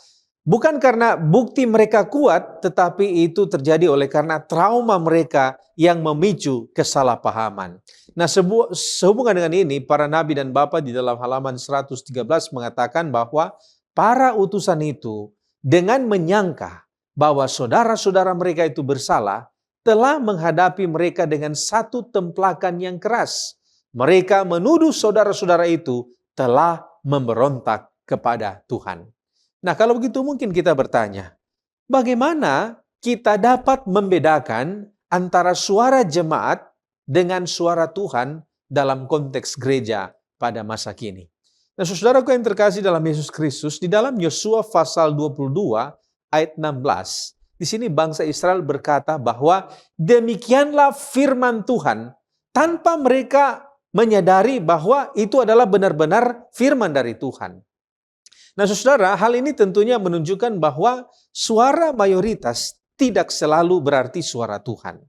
Bukan karena bukti mereka kuat, tetapi itu terjadi oleh karena trauma mereka yang memicu kesalahpahaman. Nah, sehubungan dengan ini, para nabi dan bapa di dalam halaman 113 mengatakan bahwa para utusan itu dengan menyangka bahwa saudara-saudara mereka itu bersalah, telah menghadapi mereka dengan satu templakan yang keras. Mereka menuduh saudara-saudara itu telah memberontak kepada Tuhan. Nah, kalau begitu mungkin kita bertanya, bagaimana kita dapat membedakan antara suara jemaat dengan suara Tuhan dalam konteks gereja pada masa kini? Nah, saudaraku yang terkasih dalam Yesus Kristus, di dalam Yosua pasal 22 ayat 16, di sini bangsa Israel berkata bahwa demikianlah firman Tuhan, tanpa mereka menyadari bahwa itu adalah benar-benar firman dari Tuhan. Nah, saudara, hal ini tentunya menunjukkan bahwa suara mayoritas tidak selalu berarti suara Tuhan.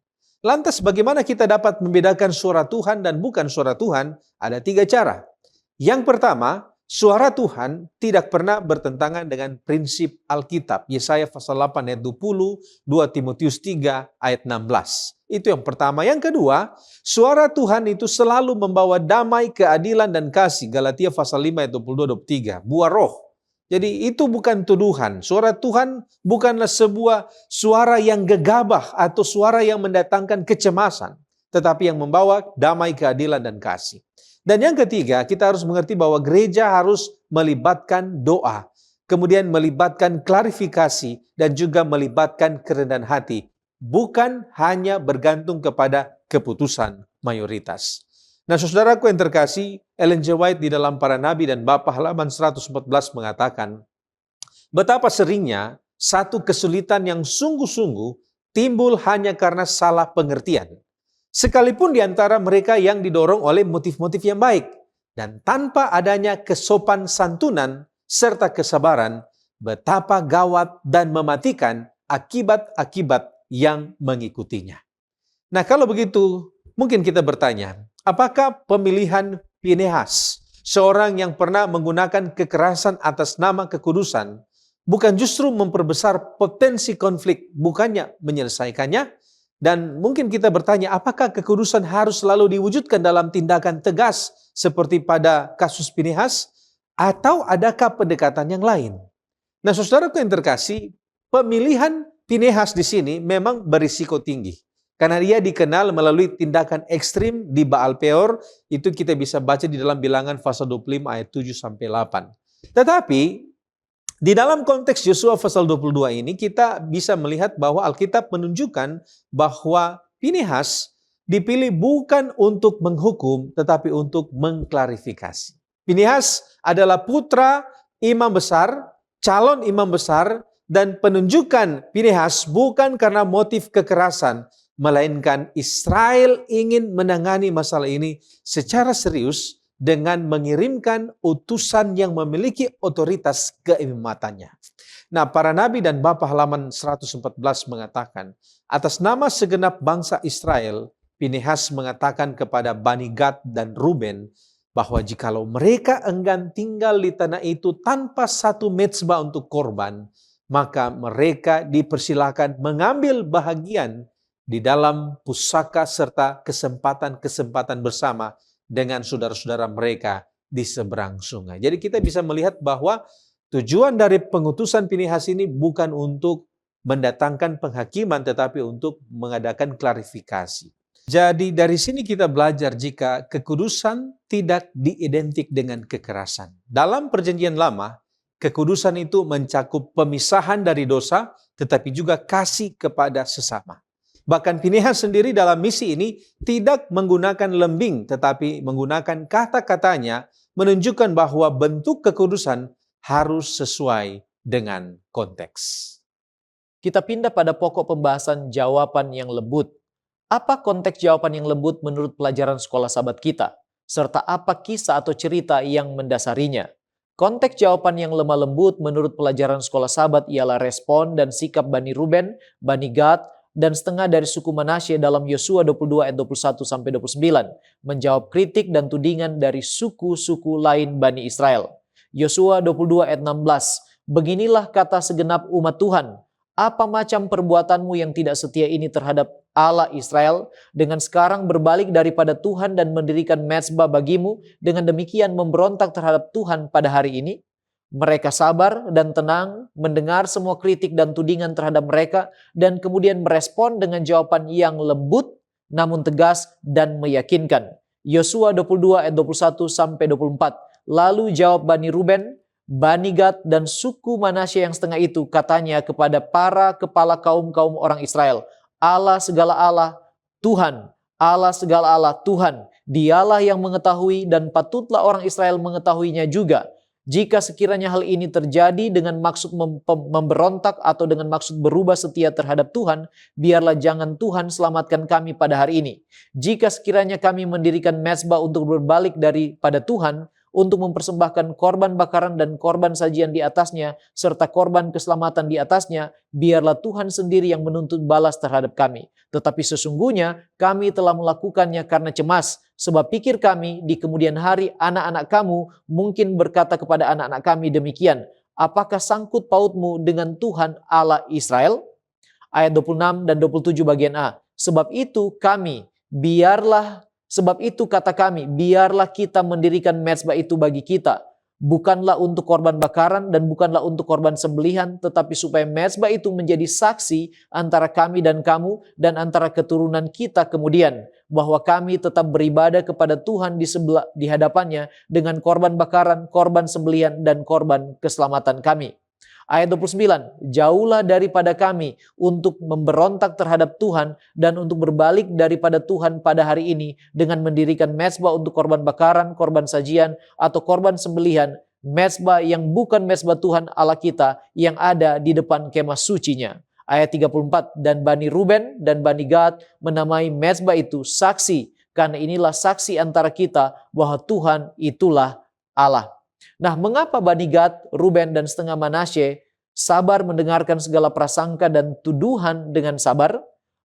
Lantas bagaimana kita dapat membedakan suara Tuhan dan bukan suara Tuhan? Ada 3 cara. Yang pertama, suara Tuhan tidak pernah bertentangan dengan prinsip Alkitab. Yesaya pasal 8 ayat 20, 2 Timotius 3 ayat 16. Itu yang pertama. Yang kedua, suara Tuhan itu selalu membawa damai, keadilan, dan kasih. Galatia pasal 5 ayat 22-23. Buah roh. Jadi itu bukan tuduhan. Suara Tuhan bukanlah sebuah suara yang gegabah atau suara yang mendatangkan kecemasan, tetapi yang membawa damai, keadilan, dan kasih. Dan yang ketiga, kita harus mengerti bahwa gereja harus melibatkan doa, kemudian melibatkan klarifikasi, dan juga melibatkan kerendahan hati, bukan hanya bergantung kepada keputusan mayoritas. Nah, saudaraku yang terkasih, Ellen G. White di dalam Para Nabi dan Bapa halaman 114 mengatakan, Betapa seringnya satu kesulitan yang sungguh-sungguh timbul hanya karena salah pengertian. Sekalipun di antara mereka yang didorong oleh motif-motif yang baik. Dan tanpa adanya kesopan santunan serta kesabaran, betapa gawat dan mematikan akibat-akibat yang mengikutinya. Nah, kalau begitu, mungkin kita bertanya, apakah pemilihan Pinehas, seorang yang pernah menggunakan kekerasan atas nama kekudusan, bukan justru memperbesar potensi konflik, bukannya menyelesaikannya? Dan mungkin kita bertanya, apakah kekudusan harus selalu diwujudkan dalam tindakan tegas seperti pada kasus Pinehas? Atau adakah pendekatan yang lain? Nah, saudaraku yang terkasih, pemilihan Pinehas di sini memang berisiko tinggi. Karena dia dikenal melalui tindakan ekstrim di Baal Peor, itu kita bisa baca di dalam Bilangan pasal 25 ayat 7-8. Tetapi di dalam konteks Yosua pasal 22 ini kita bisa melihat bahwa Alkitab menunjukkan bahwa Pinehas dipilih bukan untuk menghukum tetapi untuk mengklarifikasi. Pinehas adalah putra imam besar, calon imam besar, dan penunjukan Pinehas bukan karena motif kekerasan, melainkan Israel ingin menangani masalah ini secara serius dengan mengirimkan utusan yang memiliki otoritas keimamannya. Nah, para nabi dan bapa halaman 114 mengatakan, atas nama segenap bangsa Israel, Pinehas mengatakan kepada Bani Gad dan Ruben bahwa jikalau mereka enggan tinggal di tanah itu tanpa satu mezbah untuk korban, maka mereka dipersilakan mengambil bahagian di dalam pusaka serta kesempatan-kesempatan bersama dengan saudara-saudara mereka di seberang sungai. Jadi kita bisa melihat bahwa tujuan dari pengutusan Pinehas ini bukan untuk mendatangkan penghakiman, tetapi untuk mengadakan klarifikasi. Jadi dari sini kita belajar jika kekudusan tidak diidentik dengan kekerasan. Dalam perjanjian lama, kekudusan itu mencakup pemisahan dari dosa, tetapi juga kasih kepada sesama. Bahkan Pinehas sendiri dalam misi ini tidak menggunakan lembing, tetapi menggunakan kata-katanya menunjukkan bahwa bentuk kekudusan harus sesuai dengan konteks. Kita pindah pada pokok pembahasan jawaban yang lembut. Apa konteks jawaban yang lembut menurut pelajaran sekolah sahabat kita? Serta apa kisah atau cerita yang mendasarinya? Konteks jawaban yang lemah lembut menurut pelajaran sekolah sahabat ialah respon dan sikap Bani Ruben, Bani Gad, dan setengah dari suku Manasye dalam Yosua 22 ayat 21-29 menjawab kritik dan tudingan dari suku-suku lain Bani Israel. Yosua 22 ayat 16, beginilah kata segenap umat Tuhan, apa macam perbuatanmu yang tidak setia ini terhadap Allah Israel, dengan sekarang berbalik daripada Tuhan dan mendirikan mezbah bagimu, dengan demikian memberontak terhadap Tuhan pada hari ini? Mereka sabar dan tenang mendengar semua kritik dan tudingan terhadap mereka dan kemudian merespon dengan jawaban yang lembut namun tegas dan meyakinkan. Yosua 22 ayat 21-24. Lalu jawab Bani Ruben, Bani Gad dan suku Manasye yang setengah itu, katanya kepada para kepala kaum-kaum orang Israel, Allah segala Allah, Tuhan, Allah segala Allah, Tuhan, dialah yang mengetahui dan patutlah orang Israel mengetahuinya juga. Jika sekiranya hal ini terjadi dengan maksud memberontak atau dengan maksud berubah setia terhadap Tuhan, biarlah jangan Tuhan selamatkan kami pada hari ini. Jika sekiranya kami mendirikan mezbah untuk berbalik daripada Tuhan, untuk mempersembahkan korban bakaran dan korban sajian di atasnya, serta korban keselamatan di atasnya, biarlah Tuhan sendiri yang menuntut balas terhadap kami. Tetapi sesungguhnya kami telah melakukannya karena cemas, sebab pikir kami di kemudian hari anak-anak kamu mungkin berkata kepada anak-anak kami demikian, apakah sangkut pautmu dengan Tuhan Allah Israel? Ayat 26 dan 27 bagian A. Sebab itu kata kami, biarlah kita mendirikan mezbah itu bagi kita. Bukanlah untuk korban bakaran dan bukanlah untuk korban sembelihan, tetapi supaya mezbah itu menjadi saksi antara kami dan kamu dan antara keturunan kita kemudian, bahwa kami tetap beribadah kepada Tuhan di hadapannya dengan korban bakaran, korban sembelihan dan korban keselamatan kami. Ayat 29, jauhlah daripada kami untuk memberontak terhadap Tuhan dan untuk berbalik daripada Tuhan pada hari ini dengan mendirikan mezbah untuk korban bakaran, korban sajian, atau korban sembelihan, mezbah yang bukan mezbah Tuhan Allah kita yang ada di depan kemah sucinya. Ayat 34, dan Bani Ruben dan Bani Gad menamai mezbah itu saksi, karena inilah saksi antara kita bahwa Tuhan itulah Allah. Nah, mengapa Bani Gad, Ruben, dan setengah Manasye sabar mendengarkan segala prasangka dan tuduhan dengan sabar?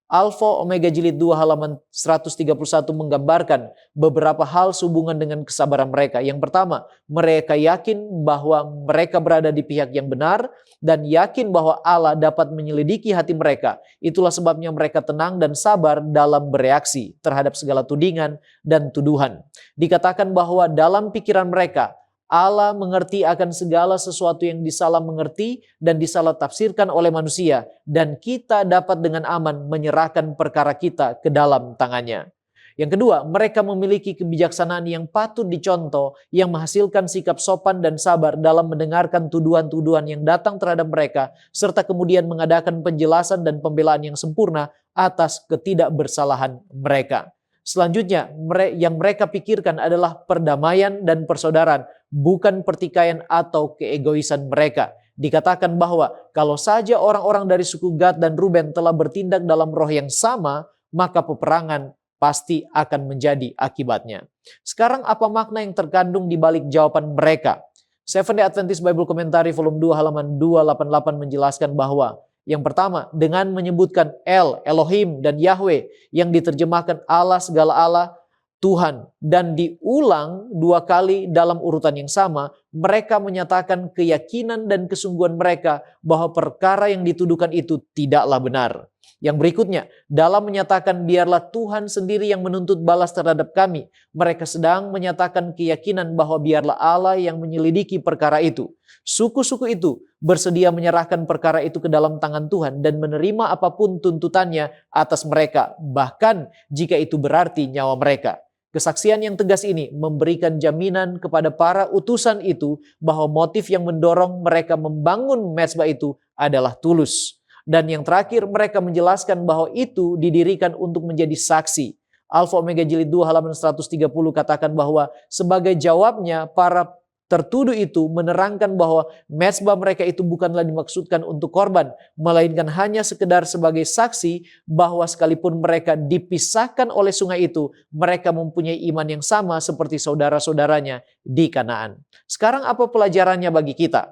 Alfa Omega Jilid 2 halaman 131 menggambarkan beberapa hal sehubungan dengan kesabaran mereka. Yang pertama, mereka yakin bahwa mereka berada di pihak yang benar dan yakin bahwa Allah dapat menyelidiki hati mereka. Itulah sebabnya mereka tenang dan sabar dalam bereaksi terhadap segala tudingan dan tuduhan. Dikatakan bahwa dalam pikiran mereka, Allah mengerti akan segala sesuatu yang disalah mengerti dan disalah tafsirkan oleh manusia, dan kita dapat dengan aman menyerahkan perkara kita ke dalam tangannya. Yang kedua, mereka memiliki kebijaksanaan yang patut dicontoh, yang menghasilkan sikap sopan dan sabar dalam mendengarkan tuduhan-tuduhan yang datang terhadap mereka, serta kemudian mengadakan penjelasan dan pembelaan yang sempurna atas ketidakbersalahan mereka. Selanjutnya, yang mereka pikirkan adalah perdamaian dan persaudaraan, bukan pertikaian atau keegoisan mereka. Dikatakan bahwa kalau saja orang-orang dari suku Gad dan Ruben telah bertindak dalam roh yang sama, maka peperangan pasti akan menjadi akibatnya. Sekarang apa makna yang terkandung di balik jawaban mereka? Seventh-day Adventist Bible Commentary volume 2 halaman 288 menjelaskan bahwa yang pertama, dengan menyebutkan Elohim dan Yahweh yang diterjemahkan Allah segala Allah, Tuhan, dan diulang 2 kali dalam urutan yang sama, mereka menyatakan keyakinan dan kesungguhan mereka bahwa perkara yang dituduhkan itu tidaklah benar. Yang berikutnya, dalam menyatakan biarlah Tuhan sendiri yang menuntut balas terhadap kami, mereka sedang menyatakan keyakinan bahwa biarlah Allah yang menyelidiki perkara itu. Suku-suku itu bersedia menyerahkan perkara itu ke dalam tangan Tuhan dan menerima apapun tuntutannya atas mereka, bahkan jika itu berarti nyawa mereka. Kesaksian yang tegas ini memberikan jaminan kepada para utusan itu bahwa motif yang mendorong mereka membangun mezbah itu adalah tulus. Dan yang terakhir, mereka menjelaskan bahwa itu didirikan untuk menjadi saksi. Alfa Omega Jilid 2 halaman 130 katakan bahwa sebagai jawabnya, para tertuduh itu menerangkan bahwa mezbah mereka itu bukanlah dimaksudkan untuk korban, melainkan hanya sekedar sebagai saksi bahwa sekalipun mereka dipisahkan oleh sungai itu, mereka mempunyai iman yang sama seperti saudara-saudaranya di Kanaan. Sekarang apa pelajarannya bagi kita?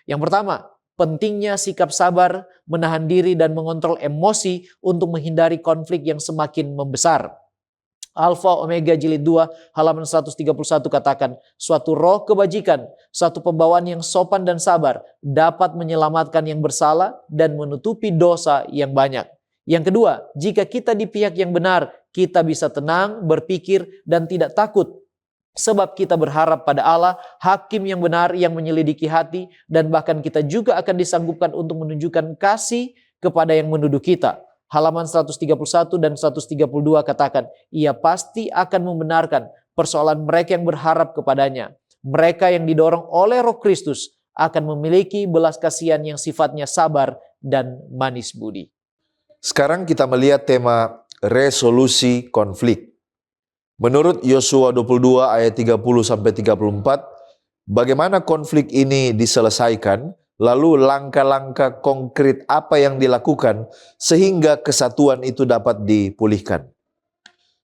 Yang pertama, pentingnya sikap sabar, menahan diri dan mengontrol emosi untuk menghindari konflik yang semakin membesar. Alfa Omega Jilid 2 halaman 131 katakan, suatu roh kebajikan, suatu pembawaan yang sopan dan sabar dapat menyelamatkan yang bersalah dan menutupi dosa yang banyak. Yang kedua, jika kita di pihak yang benar, kita bisa tenang, berpikir dan tidak takut. Sebab kita berharap pada Allah, hakim yang benar yang menyelidiki hati, dan bahkan kita juga akan disanggupkan untuk menunjukkan kasih kepada yang menuduh kita. Halaman 131 dan 132 katakan, ia pasti akan membenarkan persoalan mereka yang berharap kepadanya. Mereka yang didorong oleh Roh Kristus akan memiliki belas kasihan yang sifatnya sabar dan manis budi. Sekarang kita melihat tema resolusi konflik. Menurut Yosua 22 ayat 30-34, bagaimana konflik ini diselesaikan, lalu langkah-langkah konkret apa yang dilakukan sehingga kesatuan itu dapat dipulihkan.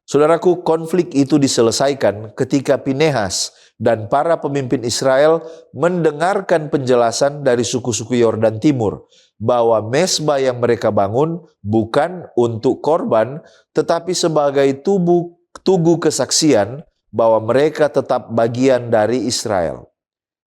Saudaraku, konflik itu diselesaikan ketika Pinehas dan para pemimpin Israel mendengarkan penjelasan dari suku-suku Yordan Timur bahwa mezbah yang mereka bangun bukan untuk korban, tetapi sebagai tugu kesaksian bahwa mereka tetap bagian dari Israel.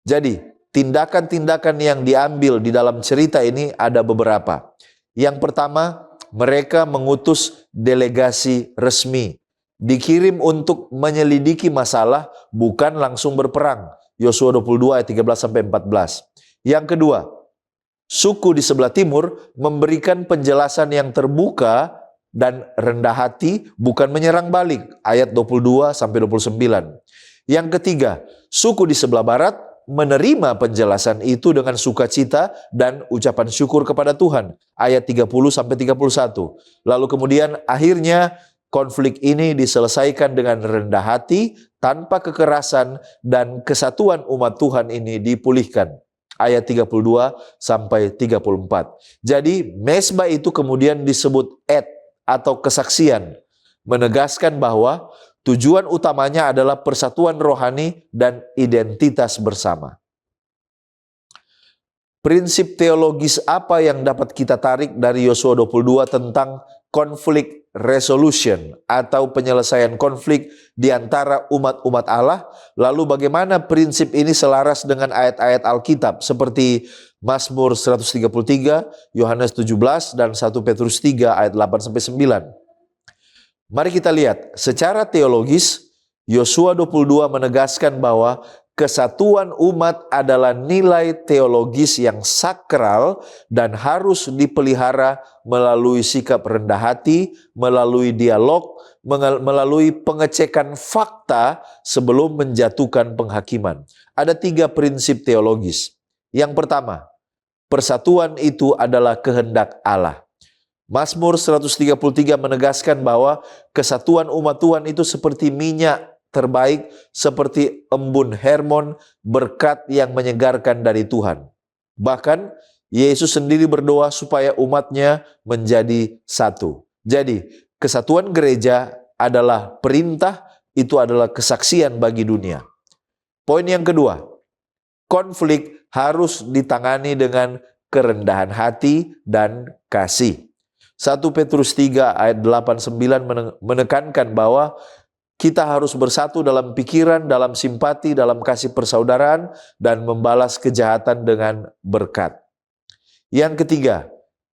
Jadi, tindakan-tindakan yang diambil di dalam cerita ini ada beberapa. Yang pertama, mereka mengutus delegasi resmi, dikirim untuk menyelidiki masalah, bukan langsung berperang. Yosua 22 ayat 13-14. Yang kedua, suku di sebelah timur memberikan penjelasan yang terbuka dan rendah hati, bukan menyerang balik. Ayat 22-29. Yang ketiga, suku di sebelah barat menerima penjelasan itu dengan sukacita dan ucapan syukur kepada Tuhan. Ayat 30-31. Lalu kemudian akhirnya konflik ini diselesaikan dengan rendah hati, tanpa kekerasan, dan kesatuan umat Tuhan ini dipulihkan. Ayat 32 sampai 34. Jadi mesbah itu kemudian disebut ed atau kesaksian, menegaskan bahwa tujuan utamanya adalah persatuan rohani dan identitas bersama. Prinsip teologis apa yang dapat kita tarik dari Yosua 22 tentang conflict resolution atau penyelesaian konflik di antara umat-umat Allah? Lalu bagaimana prinsip ini selaras dengan ayat-ayat Alkitab seperti Mazmur 133, Yohanes 17, dan 1 Petrus 3 ayat 8-9? Mari kita lihat, secara teologis Yosua 22 menegaskan bahwa kesatuan umat adalah nilai teologis yang sakral dan harus dipelihara melalui sikap rendah hati, melalui dialog, melalui pengecekan fakta sebelum menjatuhkan penghakiman. Ada 3 prinsip teologis. Yang pertama, persatuan itu adalah kehendak Allah. Mazmur 133 menegaskan bahwa kesatuan umat Tuhan itu seperti minyak terbaik, seperti embun Hermon, berkat yang menyegarkan dari Tuhan. Bahkan Yesus sendiri berdoa supaya umatnya menjadi satu. Jadi kesatuan gereja adalah perintah, itu adalah kesaksian bagi dunia. Poin yang kedua, konflik harus ditangani dengan kerendahan hati dan kasih. 1 Petrus 3 ayat 8-9 menekankan bahwa kita harus bersatu dalam pikiran, dalam simpati, dalam kasih persaudaraan, dan membalas kejahatan dengan berkat. Yang ketiga,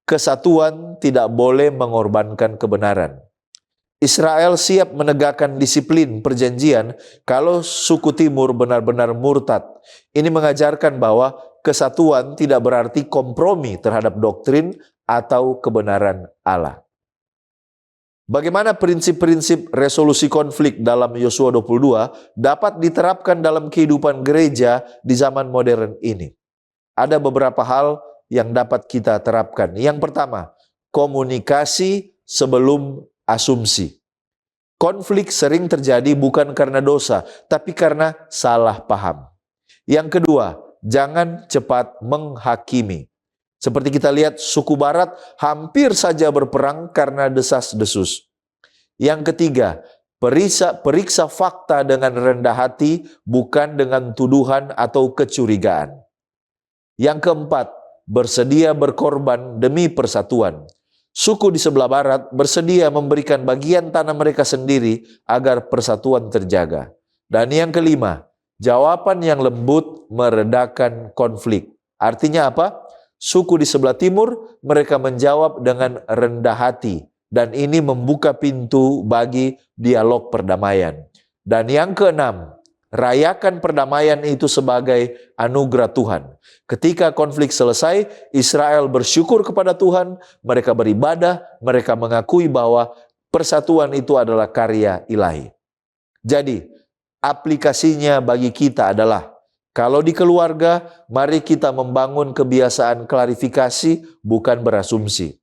kesatuan tidak boleh mengorbankan kebenaran. Israel siap menegakkan disiplin perjanjian kalau suku timur benar-benar murtad. Ini mengajarkan bahwa kesatuan tidak berarti kompromi terhadap doktrin atau kebenaran Allah. Bagaimana prinsip-prinsip resolusi konflik dalam Yosua 22 dapat diterapkan dalam kehidupan gereja di zaman modern ini? Ada beberapa hal yang dapat kita terapkan. Yang pertama, komunikasi sebelum asumsi. Konflik sering terjadi bukan karena dosa, tapi karena salah paham. Yang kedua, jangan cepat menghakimi. Seperti kita lihat, suku barat hampir saja berperang karena desas-desus. Yang ketiga, periksa fakta dengan rendah hati, bukan dengan tuduhan atau kecurigaan. Yang keempat, bersedia berkorban demi persatuan. Suku di sebelah barat bersedia memberikan bagian tanah mereka sendiri agar persatuan terjaga. Dan yang kelima, jawaban yang lembut meredakan konflik. Artinya apa? Suku di sebelah timur, mereka menjawab dengan rendah hati. Dan ini membuka pintu bagi dialog perdamaian. Dan yang keenam, rayakan perdamaian itu sebagai anugerah Tuhan. Ketika konflik selesai, Israel bersyukur kepada Tuhan, mereka beribadah, mereka mengakui bahwa persatuan itu adalah karya ilahi. Jadi, aplikasinya bagi kita adalah, kalau di keluarga, mari kita membangun kebiasaan klarifikasi, bukan berasumsi.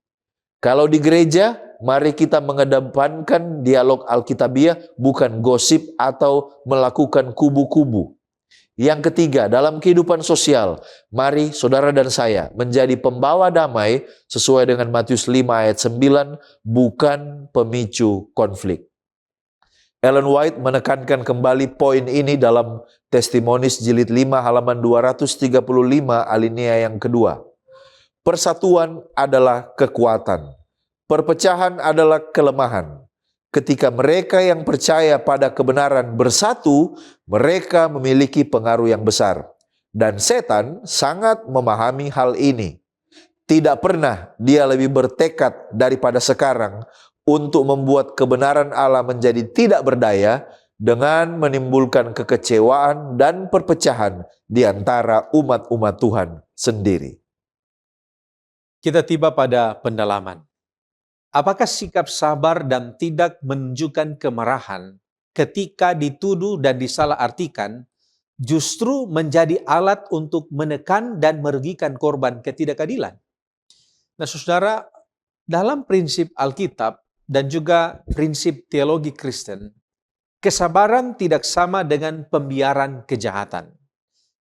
Kalau di gereja, mari kita mengedepankan dialog Alkitabiah, bukan gosip atau melakukan kubu-kubu. Yang ketiga, dalam kehidupan sosial, mari saudara dan saya menjadi pembawa damai sesuai dengan Matius 5 ayat 9, bukan pemicu konflik. Ellen White menekankan kembali poin ini dalam Testimonies jilid 5 halaman 235 alinea yang kedua. Persatuan adalah kekuatan. Perpecahan adalah kelemahan. Ketika mereka yang percaya pada kebenaran bersatu, mereka memiliki pengaruh yang besar. Dan setan sangat memahami hal ini. Tidak pernah dia lebih bertekad daripada sekarang untuk membuat kebenaran Allah menjadi tidak berdaya dengan menimbulkan kekecewaan dan perpecahan di antara umat-umat Tuhan sendiri. Kita tiba pada pendalaman. Apakah sikap sabar dan tidak menunjukkan kemarahan ketika dituduh dan disalahartikan justru menjadi alat untuk menekan dan merugikan korban ketidakadilan? Nah, saudara, dalam prinsip Alkitab dan juga prinsip teologi Kristen, kesabaran tidak sama dengan pembiaran kejahatan.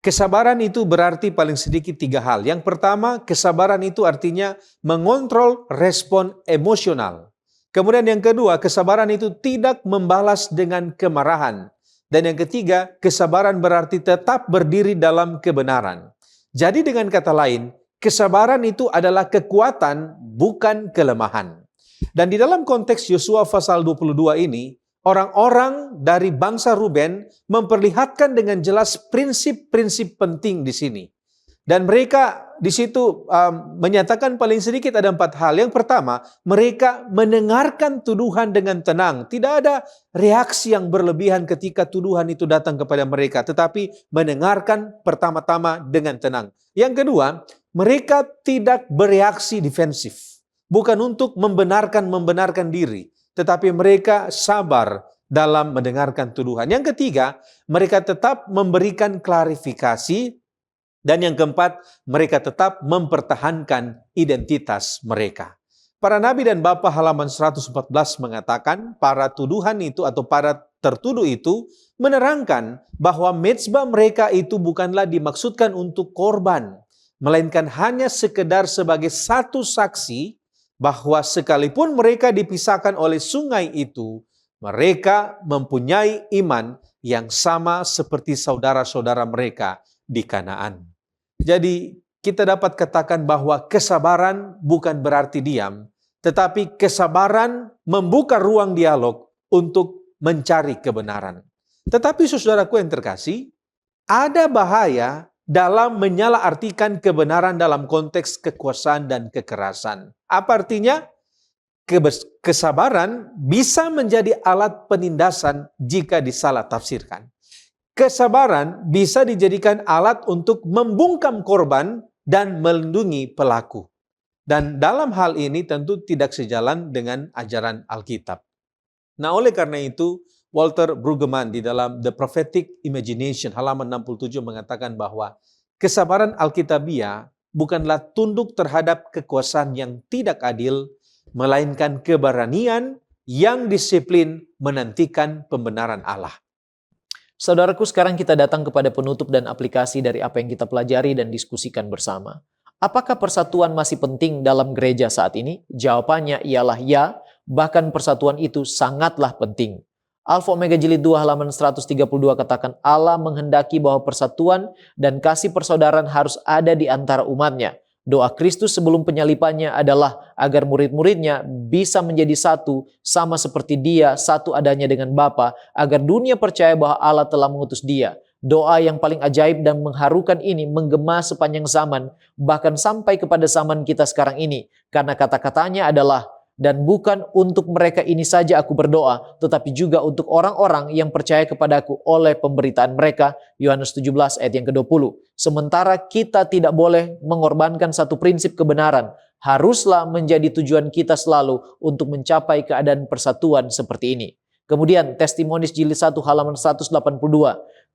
Kesabaran itu berarti paling sedikit 3 hal. Yang pertama, kesabaran itu artinya mengontrol respon emosional. Kemudian yang kedua, kesabaran itu tidak membalas dengan kemarahan. Dan yang ketiga, kesabaran berarti tetap berdiri dalam kebenaran. Jadi dengan kata lain, kesabaran itu adalah kekuatan, bukan kelemahan. Dan di dalam konteks Yosua pasal 22 ini, orang-orang dari bangsa Ruben memperlihatkan dengan jelas prinsip-prinsip penting di sini. Dan mereka di situ menyatakan paling sedikit ada 4 hal. Yang pertama, mereka mendengarkan tuduhan dengan tenang. Tidak ada reaksi yang berlebihan ketika tuduhan itu datang kepada mereka. Tetapi mendengarkan pertama-tama dengan tenang. Yang kedua, mereka tidak bereaksi defensif. Bukan untuk membenarkan diri. Tetapi mereka sabar dalam mendengarkan tuduhan. Yang ketiga, mereka tetap memberikan klarifikasi. Dan yang keempat, mereka tetap mempertahankan identitas mereka. Para nabi dan bapa halaman 114 mengatakan, para tuduhan itu atau para tertuduh itu menerangkan bahwa mezbah mereka itu bukanlah dimaksudkan untuk korban, melainkan hanya sekedar sebagai satu saksi bahwa sekalipun mereka dipisahkan oleh sungai itu, mereka mempunyai iman yang sama seperti saudara-saudara mereka di Kanaan. Jadi kita dapat katakan bahwa kesabaran bukan berarti diam, tetapi kesabaran membuka ruang dialog untuk mencari kebenaran. Tetapi saudaraku yang terkasih, ada bahaya dalam menyalahartikan kebenaran dalam konteks kekuasaan dan kekerasan. Apa artinya? Kesabaran bisa menjadi alat penindasan jika disalah tafsirkan. Kesabaran bisa dijadikan alat untuk membungkam korban dan melindungi pelaku. Dan dalam hal ini tentu tidak sejalan dengan ajaran Alkitab. Nah, oleh karena itu, Walter Brueggemann di dalam The Prophetic Imagination halaman 67 mengatakan bahwa kesabaran Alkitabiah bukanlah tunduk terhadap kekuasaan yang tidak adil, melainkan keberanian yang disiplin menantikan pembenaran Allah. Saudaraku, sekarang kita datang kepada penutup dan aplikasi dari apa yang kita pelajari dan diskusikan bersama. Apakah persatuan masih penting dalam gereja saat ini? Jawabannya ialah ya, bahkan persatuan itu sangatlah penting. Alfa Omega Jilid 2 halaman 132 katakan Allah menghendaki bahwa persatuan dan kasih persaudaraan harus ada di antara umatnya. Doa Kristus sebelum penyalipannya adalah agar murid-muridnya bisa menjadi satu, sama seperti Dia satu adanya dengan Bapa, agar dunia percaya bahwa Allah telah mengutus Dia. Doa yang paling ajaib dan mengharukan ini menggema sepanjang zaman, bahkan sampai kepada zaman kita sekarang ini. Karena kata-katanya adalah, dan bukan untuk mereka ini saja aku berdoa, tetapi juga untuk orang-orang yang percaya kepadaku oleh pemberitaan mereka. Yohanes 17 ayat yang ke-20. Sementara kita tidak boleh mengorbankan satu prinsip kebenaran, haruslah menjadi tujuan kita selalu untuk mencapai keadaan persatuan seperti ini. Kemudian Testimonis Jilid 1 halaman 182.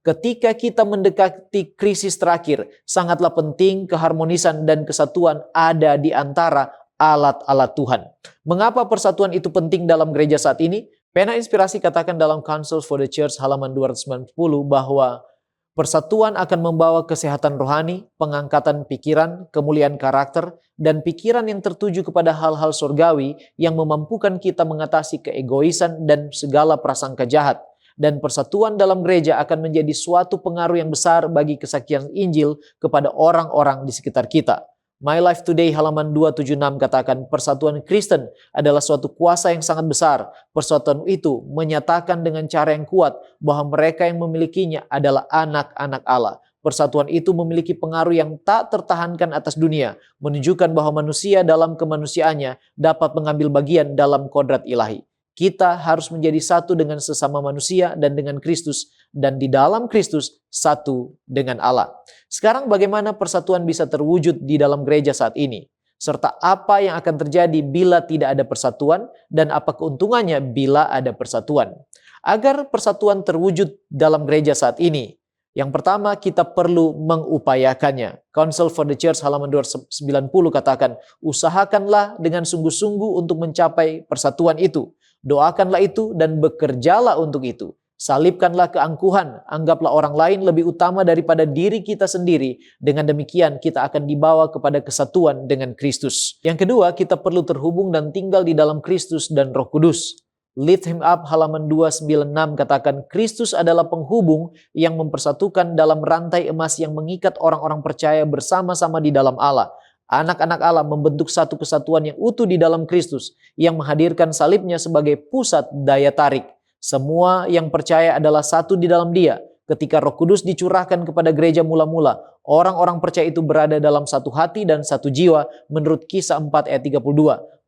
Ketika kita mendekati krisis terakhir, sangatlah penting keharmonisan dan kesatuan ada di antara alat-alat Tuhan. Mengapa persatuan itu penting dalam gereja saat ini? Pena Inspirasi katakan dalam Counsel for the Church halaman 290 bahwa persatuan akan membawa kesehatan rohani, pengangkatan pikiran, kemuliaan karakter, dan pikiran yang tertuju kepada hal-hal surgawi yang memampukan kita mengatasi keegoisan dan segala prasangka jahat. Dan persatuan dalam gereja akan menjadi suatu pengaruh yang besar bagi kesaksian Injil kepada orang-orang di sekitar kita. My Life Today halaman 276 katakan persatuan Kristen adalah suatu kuasa yang sangat besar. Persatuan itu menyatakan dengan cara yang kuat bahwa mereka yang memilikinya adalah anak-anak Allah. Persatuan itu memiliki pengaruh yang tak tertahankan atas dunia, menunjukkan bahwa manusia dalam kemanusiaannya dapat mengambil bagian dalam kodrat ilahi. Kita harus menjadi satu dengan sesama manusia dan dengan Kristus, dan di dalam Kristus satu dengan Allah. Sekarang bagaimana persatuan bisa terwujud di dalam gereja saat ini? Serta apa yang akan terjadi bila tidak ada persatuan dan apa keuntungannya bila ada persatuan? Agar persatuan terwujud dalam gereja saat ini, yang pertama kita perlu mengupayakannya. Counsel for the Church halaman 290 katakan, usahakanlah dengan sungguh-sungguh untuk mencapai persatuan itu. Doakanlah itu dan bekerjalah untuk itu. Salibkanlah keangkuhan, anggaplah orang lain lebih utama daripada diri kita sendiri. Dengan demikian kita akan dibawa kepada kesatuan dengan Kristus. Yang kedua, kita perlu terhubung dan tinggal di dalam Kristus dan Roh Kudus. Lift Him Up halaman 296 katakan, Kristus adalah penghubung yang mempersatukan dalam rantai emas yang mengikat orang-orang percaya bersama-sama di dalam Allah. Anak-anak Allah membentuk satu kesatuan yang utuh di dalam Kristus yang menghadirkan salibnya sebagai pusat daya tarik. Semua yang percaya adalah satu di dalam Dia. Ketika Roh Kudus dicurahkan kepada gereja mula-mula, orang-orang percaya itu berada dalam satu hati dan satu jiwa menurut Kisah 4 ayat 32.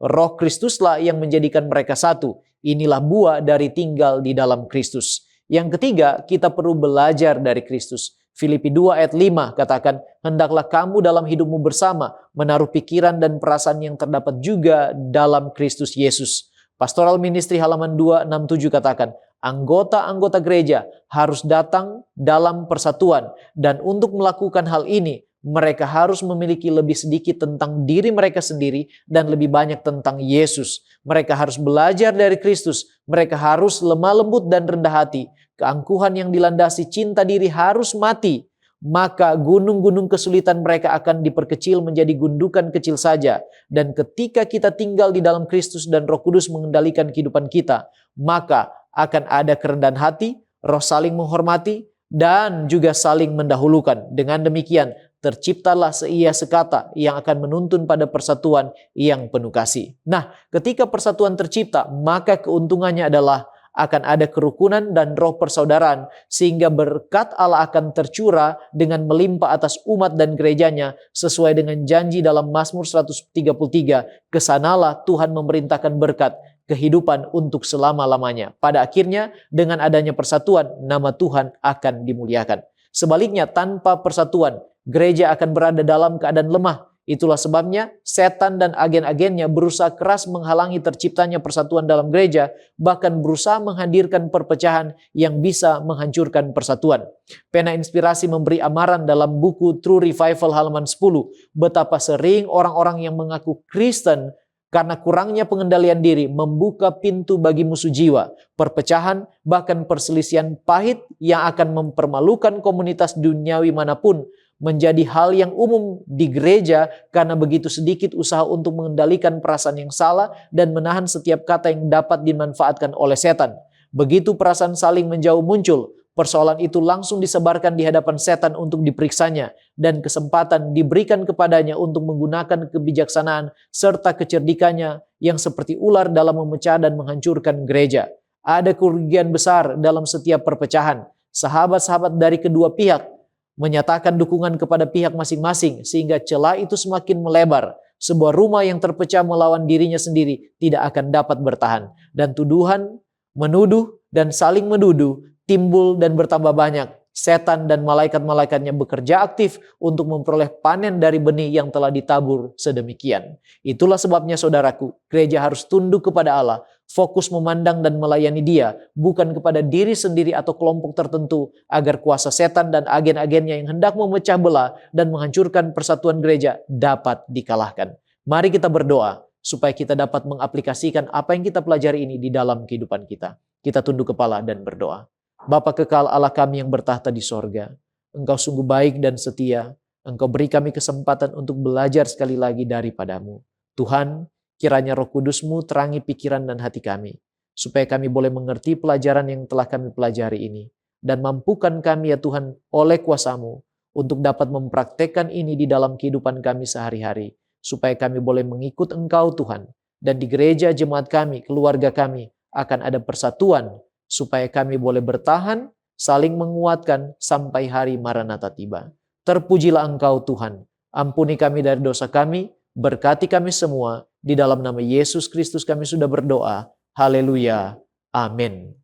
Roh Kristuslah yang menjadikan mereka satu. Inilah buah dari tinggal di dalam Kristus. Yang ketiga, kita perlu belajar dari Kristus. Filipi 2 ayat 5 katakan, hendaklah kamu dalam hidupmu bersama menaruh pikiran dan perasaan yang terdapat juga dalam Kristus Yesus. Pastoral Ministry halaman 267 katakan, anggota-anggota gereja harus datang dalam persatuan dan untuk melakukan hal ini, mereka harus memiliki lebih sedikit tentang diri mereka sendiri dan lebih banyak tentang Yesus. Mereka harus belajar dari Kristus. Mereka harus lemah lembut dan rendah hati. Keangkuhan yang dilandasi cinta diri harus mati. Maka gunung-gunung kesulitan mereka akan diperkecil menjadi gundukan kecil saja. Dan ketika kita tinggal di dalam Kristus dan Roh Kudus mengendalikan kehidupan kita, maka akan ada kerendahan hati, roh saling menghormati, dan juga saling mendahulukan. Dengan demikian, terciptalah seia sekata yang akan menuntun pada persatuan yang penuh kasih. Nah, ketika persatuan tercipta, maka keuntungannya adalah akan ada kerukunan dan roh persaudaraan, sehingga berkat Allah akan tercurah dengan melimpah atas umat dan gerejanya, sesuai dengan janji dalam Mazmur 133, kesanalah Tuhan memerintahkan berkat, kehidupan untuk selama-lamanya. Pada akhirnya, dengan adanya persatuan, nama Tuhan akan dimuliakan. Sebaliknya, tanpa persatuan, gereja akan berada dalam keadaan lemah. Itulah sebabnya setan dan agen-agennya berusaha keras menghalangi terciptanya persatuan dalam gereja, bahkan berusaha menghadirkan perpecahan yang bisa menghancurkan persatuan. Pena Inspirasi memberi amaran dalam buku True Revival halaman 10, betapa sering orang-orang yang mengaku Kristen karena kurangnya pengendalian diri membuka pintu bagi musuh jiwa, perpecahan, bahkan perselisihan pahit yang akan mempermalukan komunitas duniawi manapun, menjadi hal yang umum di gereja karena begitu sedikit usaha untuk mengendalikan perasaan yang salah dan menahan setiap kata yang dapat dimanfaatkan oleh setan. Begitu perasaan saling menjauh muncul, persoalan itu langsung disebarkan di hadapan setan untuk diperiksanya dan kesempatan diberikan kepadanya untuk menggunakan kebijaksanaan serta kecerdikannya yang seperti ular dalam memecah dan menghancurkan gereja. Ada kerugian besar dalam setiap perpecahan. Sahabat-sahabat dari kedua pihak menyatakan dukungan kepada pihak masing-masing sehingga celah itu semakin melebar. Sebuah rumah yang terpecah melawan dirinya sendiri tidak akan dapat bertahan. Dan tuduhan, menuduh, dan saling menuduh timbul dan bertambah banyak. Setan dan malaikat-malaikatnya bekerja aktif untuk memperoleh panen dari benih yang telah ditabur sedemikian. Itulah sebabnya saudaraku, gereja harus tunduk kepada Allah, fokus memandang dan melayani Dia, bukan kepada diri sendiri atau kelompok tertentu, agar kuasa setan dan agen-agennya yang hendak memecah belah dan menghancurkan persatuan gereja dapat dikalahkan. Mari kita berdoa supaya kita dapat mengaplikasikan apa yang kita pelajari ini di dalam kehidupan kita. Kita tunduk kepala dan berdoa. Bapa kekal Allah kami yang bertahta di sorga, Engkau sungguh baik dan setia. Engkau beri kami kesempatan untuk belajar sekali lagi daripadamu. Tuhan, kiranya Roh Kudus-Mu terangi pikiran dan hati kami, supaya kami boleh mengerti pelajaran yang telah kami pelajari ini, dan mampukan kami ya Tuhan oleh kuasa-Mu untuk dapat mempraktekkan ini di dalam kehidupan kami sehari-hari, supaya kami boleh mengikut Engkau Tuhan, dan di gereja jemaat kami, keluarga kami akan ada persatuan, supaya kami boleh bertahan, saling menguatkan sampai hari Maranatha tiba. Terpujilah Engkau Tuhan, ampuni kami dari dosa kami, berkati kami semua, di dalam nama Yesus Kristus kami sudah berdoa. Haleluya. Amin.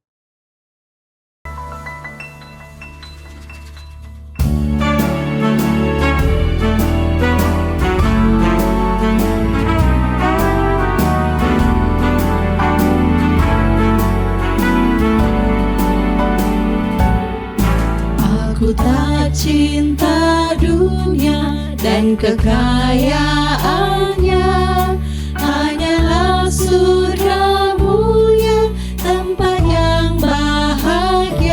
Aku tak cinta dunia dan kekayaannya, hanyalah surga mulia, tempat yang bahagia.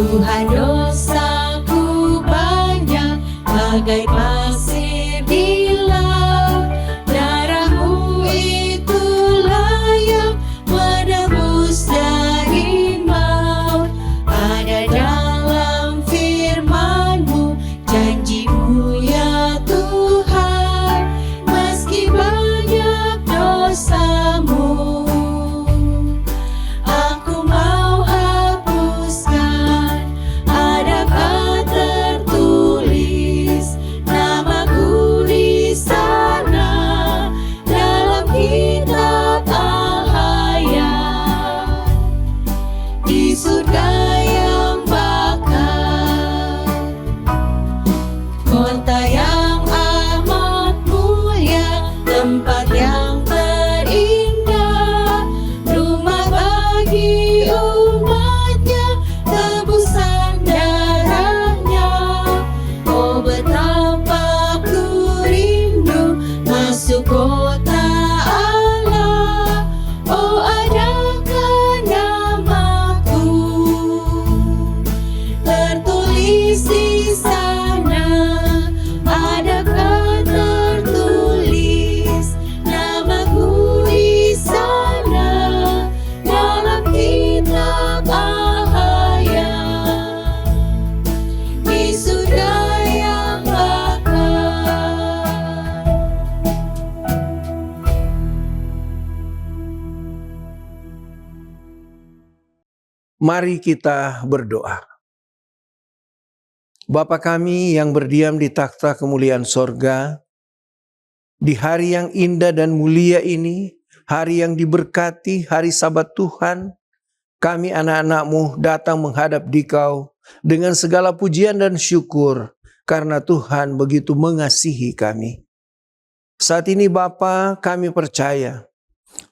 Tuhan, dosaku banyak bagai pasir di laut. Darah-Mu itulah yang menebus dari maut. Ada dalam firman-Mu, janji-Mu ya Tuhan, meski banyak dosamu, aku mau hapuskan. Adakah tertulis namaku di sana dalam kitab Al-Hayat di surga yang bakal, kota yang amat mulia, tempat yang terindah, rumah bagi umatnya, tebusan darahnya. Oh betapa ku rindu masuk kota Allah. Oh adakah namaku tertulis di sana? Adakah tertulis namaku di sana dalam kitab Al-Hayat di surga yang bakal. Mari kita berdoa. Bapa kami yang berdiam di takhta kemuliaan sorga, di hari yang indah dan mulia ini, hari yang diberkati, hari Sabat Tuhan, kami anak-anak-Mu datang menghadap Dikau dengan segala pujian dan syukur karena Tuhan begitu mengasihi kami. Saat ini Bapa, kami percaya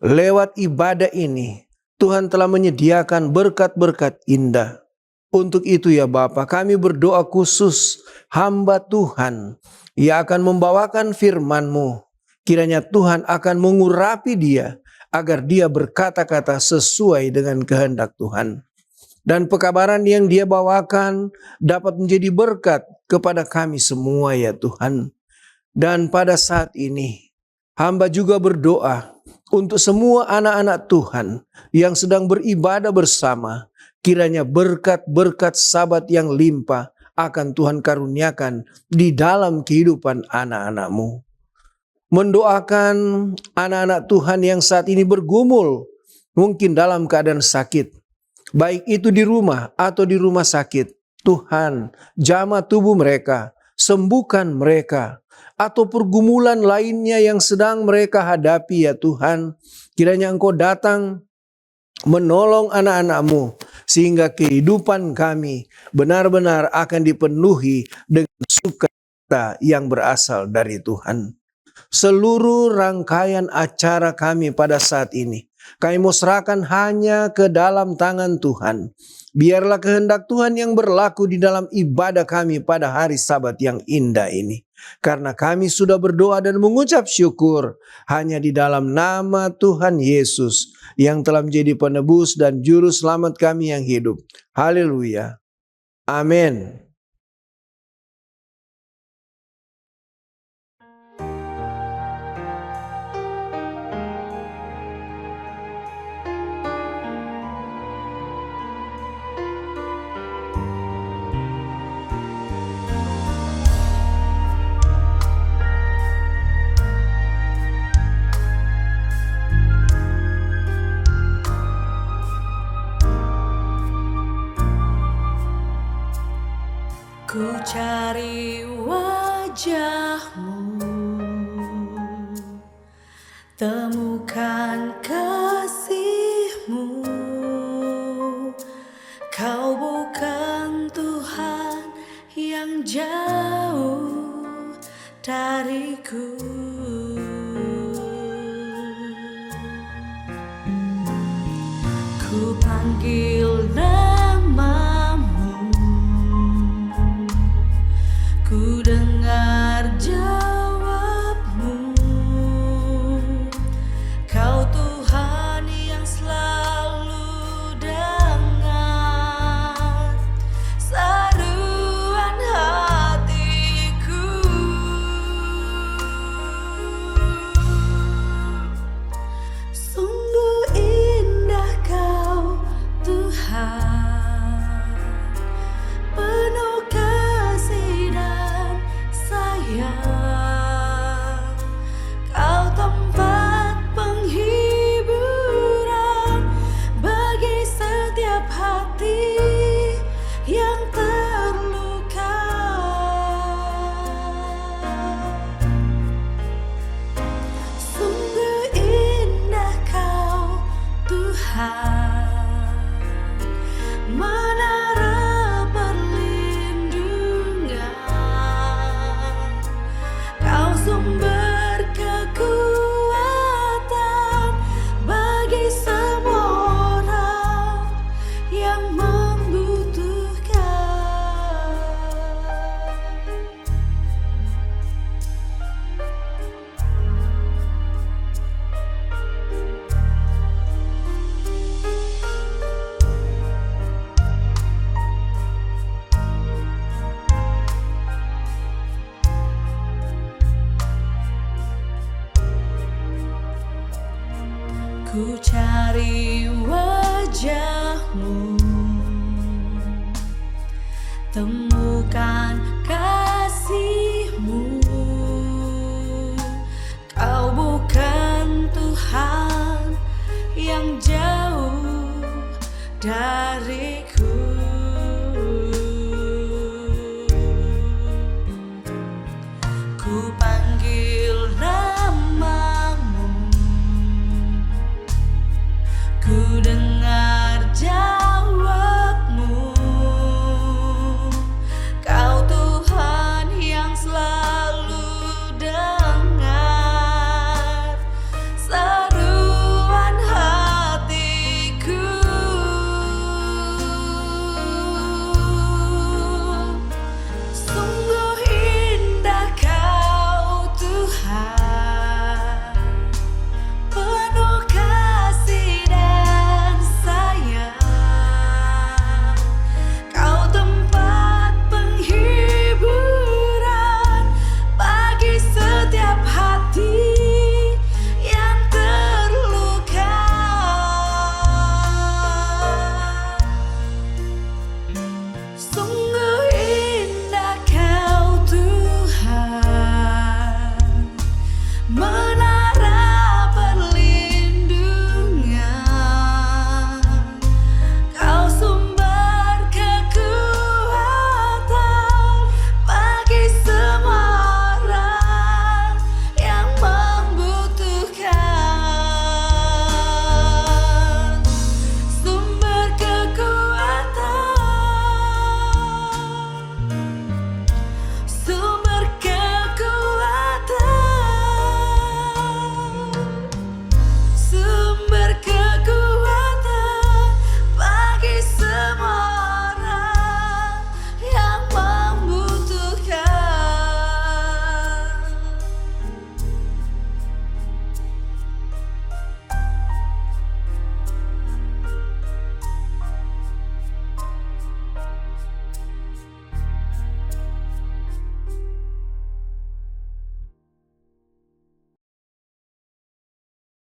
lewat ibadah ini Tuhan telah menyediakan berkat-berkat indah. Untuk itu ya Bapa, kami berdoa khusus hamba Tuhan yang akan membawakan firman-Mu. Kiranya Tuhan akan mengurapi dia agar dia berkata-kata sesuai dengan kehendak Tuhan. Dan pekabaran yang dia bawakan dapat menjadi berkat kepada kami semua ya Tuhan. Dan pada saat ini hamba juga berdoa untuk semua anak-anak Tuhan yang sedang beribadah bersama. Kiranya berkat-berkat Sabat yang limpah akan Tuhan karuniakan di dalam kehidupan anak-anak-Mu. Mendoakan anak-anak Tuhan yang saat ini bergumul, mungkin dalam keadaan sakit, baik itu di rumah atau di rumah sakit. Tuhan, jamah tubuh mereka, sembuhkan mereka, atau pergumulan lainnya yang sedang mereka hadapi ya Tuhan. Kiranya Engkau datang menolong anak-anak-Mu, sehingga kehidupan kami benar-benar akan dipenuhi dengan sukacita yang berasal dari Tuhan. Seluruh rangkaian acara kami pada saat ini, kami mau serahkan hanya ke dalam tangan Tuhan. Biarlah kehendak Tuhan yang berlaku di dalam ibadah kami pada hari Sabat yang indah ini. Karena kami sudah berdoa dan mengucap syukur hanya di dalam nama Tuhan Yesus yang telah menjadi penebus dan juru selamat kami yang hidup. Haleluya. Amin. Ku cari wajah-Mu, temukan kasih-Mu. Kau bukan Tuhan yang jauh dariku. Ku panggil ku dengar jawab-Mu. Kau Tuhan yang selalu dengar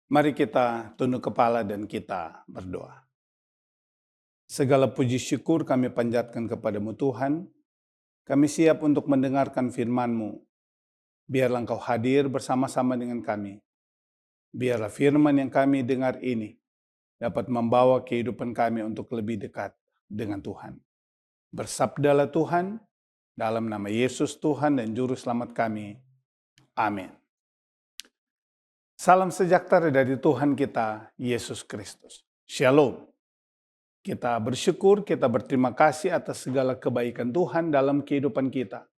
Mari kita tunduk kepala dan kita berdoa. Segala puji syukur kami panjatkan kepadamu Tuhan. Kami siap untuk mendengarkan firman-Mu. Biarlah Engkau hadir bersama-sama dengan kami. Biarlah firman yang kami dengar ini dapat membawa kehidupan kami untuk lebih dekat dengan Tuhan. Bersabdalah Tuhan, dalam nama Yesus Tuhan dan Juru Selamat kami. Amin. Salam sejahtera dari Tuhan kita, Yesus Kristus. Shalom. Kita bersyukur, kita berterima kasih atas segala kebaikan Tuhan dalam kehidupan kita.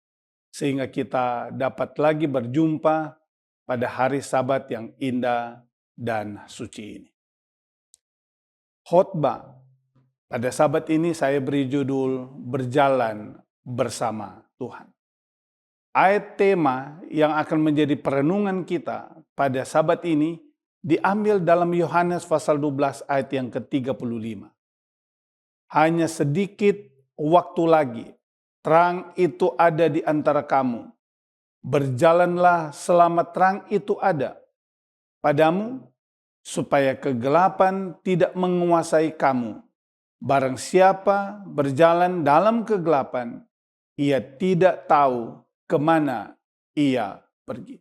Sehingga kita dapat lagi berjumpa pada hari Sabat yang indah dan suci ini. Khotbah. Pada Sabat ini saya beri judul Berjalan Bersama Tuhan. Ayat tema yang akan menjadi perenungan kita pada Sabat ini diambil dalam Yohanes pasal 12 ayat yang ke-35. Hanya sedikit waktu lagi, terang itu ada di antara kamu. Berjalanlah selama terang itu ada padamu, supaya kegelapan tidak menguasai kamu. Barang siapa berjalan dalam kegelapan, ia tidak tahu kemana ia pergi.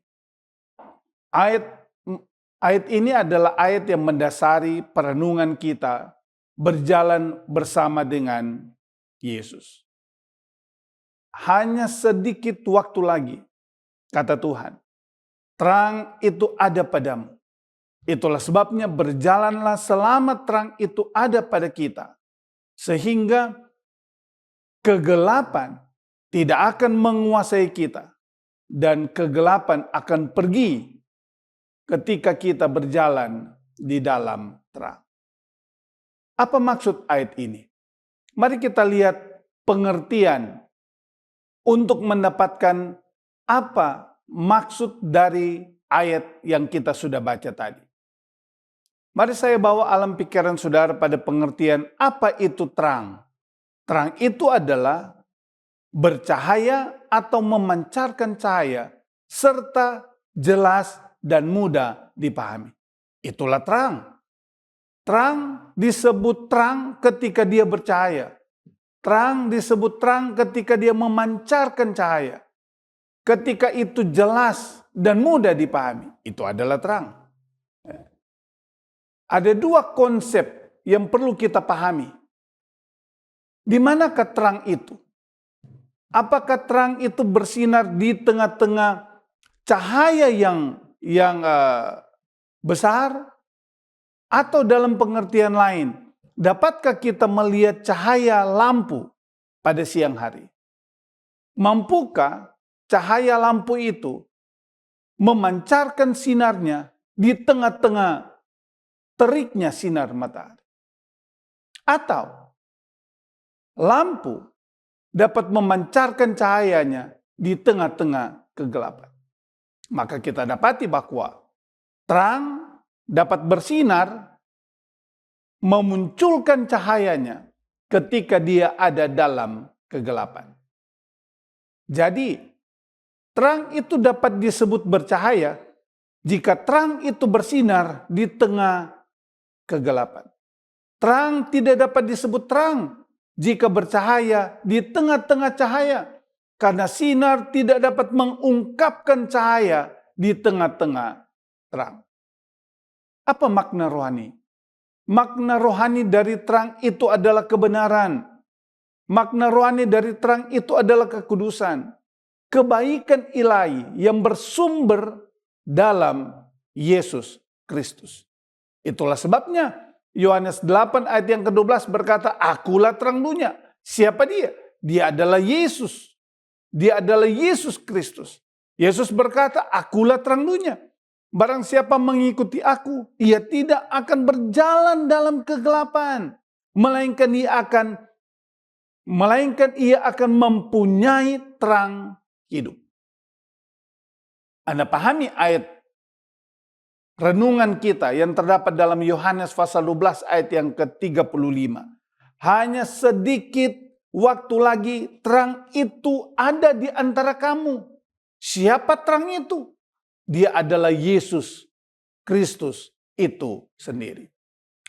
Ayat ini adalah ayat yang mendasari perenungan kita berjalan bersama dengan Yesus. Hanya sedikit waktu lagi, kata Tuhan, terang itu ada padamu. Itulah sebabnya berjalanlah selama terang itu ada pada kita, sehingga kegelapan tidak akan menguasai kita, dan kegelapan akan pergi ketika kita berjalan di dalam terang. Apa maksud ayat ini? Mari kita lihat pengertian untuk mendapatkan apa maksud dari ayat yang kita sudah baca tadi. Mari saya bawa alam pikiran saudara pada pengertian apa itu terang. Terang itu adalah bercahaya atau memancarkan cahaya, serta jelas dan mudah dipahami. Itulah terang. Terang disebut terang ketika dia bercahaya. Terang disebut terang ketika dia memancarkan cahaya. Ketika itu jelas dan mudah dipahami, itu adalah terang. Ada dua konsep yang perlu kita pahami. Di manakah terang itu? Apakah terang itu bersinar di tengah-tengah cahaya yang besar? Atau dalam pengertian lain, dapatkah kita melihat cahaya lampu pada siang hari? Mampukah cahaya lampu itu memancarkan sinarnya di tengah-tengah teriknya sinar matahari? Atau lampu dapat memancarkan cahayanya di tengah-tengah kegelapan? Maka kita dapati bahwa terang dapat bersinar, memunculkan cahayanya ketika dia ada dalam kegelapan. Jadi, terang itu dapat disebut bercahaya jika terang itu bersinar di tengah kegelapan. Terang tidak dapat disebut terang jika bercahaya di tengah-tengah cahaya, karena sinar tidak dapat mengungkapkan cahaya di tengah-tengah terang. Apa makna rohani? Makna rohani dari terang itu adalah kebenaran. Makna rohani dari terang itu adalah kekudusan. Kebaikan ilahi yang bersumber dalam Yesus Kristus. Itulah sebabnya Yohanes 8 ayat yang ke-12 berkata, akulah terang dunia. Siapa dia? Dia adalah Yesus. Dia adalah Yesus Kristus. Yesus berkata, akulah terang dunia. Barang siapa mengikuti aku, ia tidak akan berjalan dalam kegelapan, melainkan ia akan mempunyai terang hidup. Anda pahami ayat renungan kita yang terdapat dalam Yohanes pasal 12 ayat yang ke-35. Hanya sedikit waktu lagi terang itu ada di antara kamu. Siapa terang itu? Dia adalah Yesus Kristus. itu sendiri.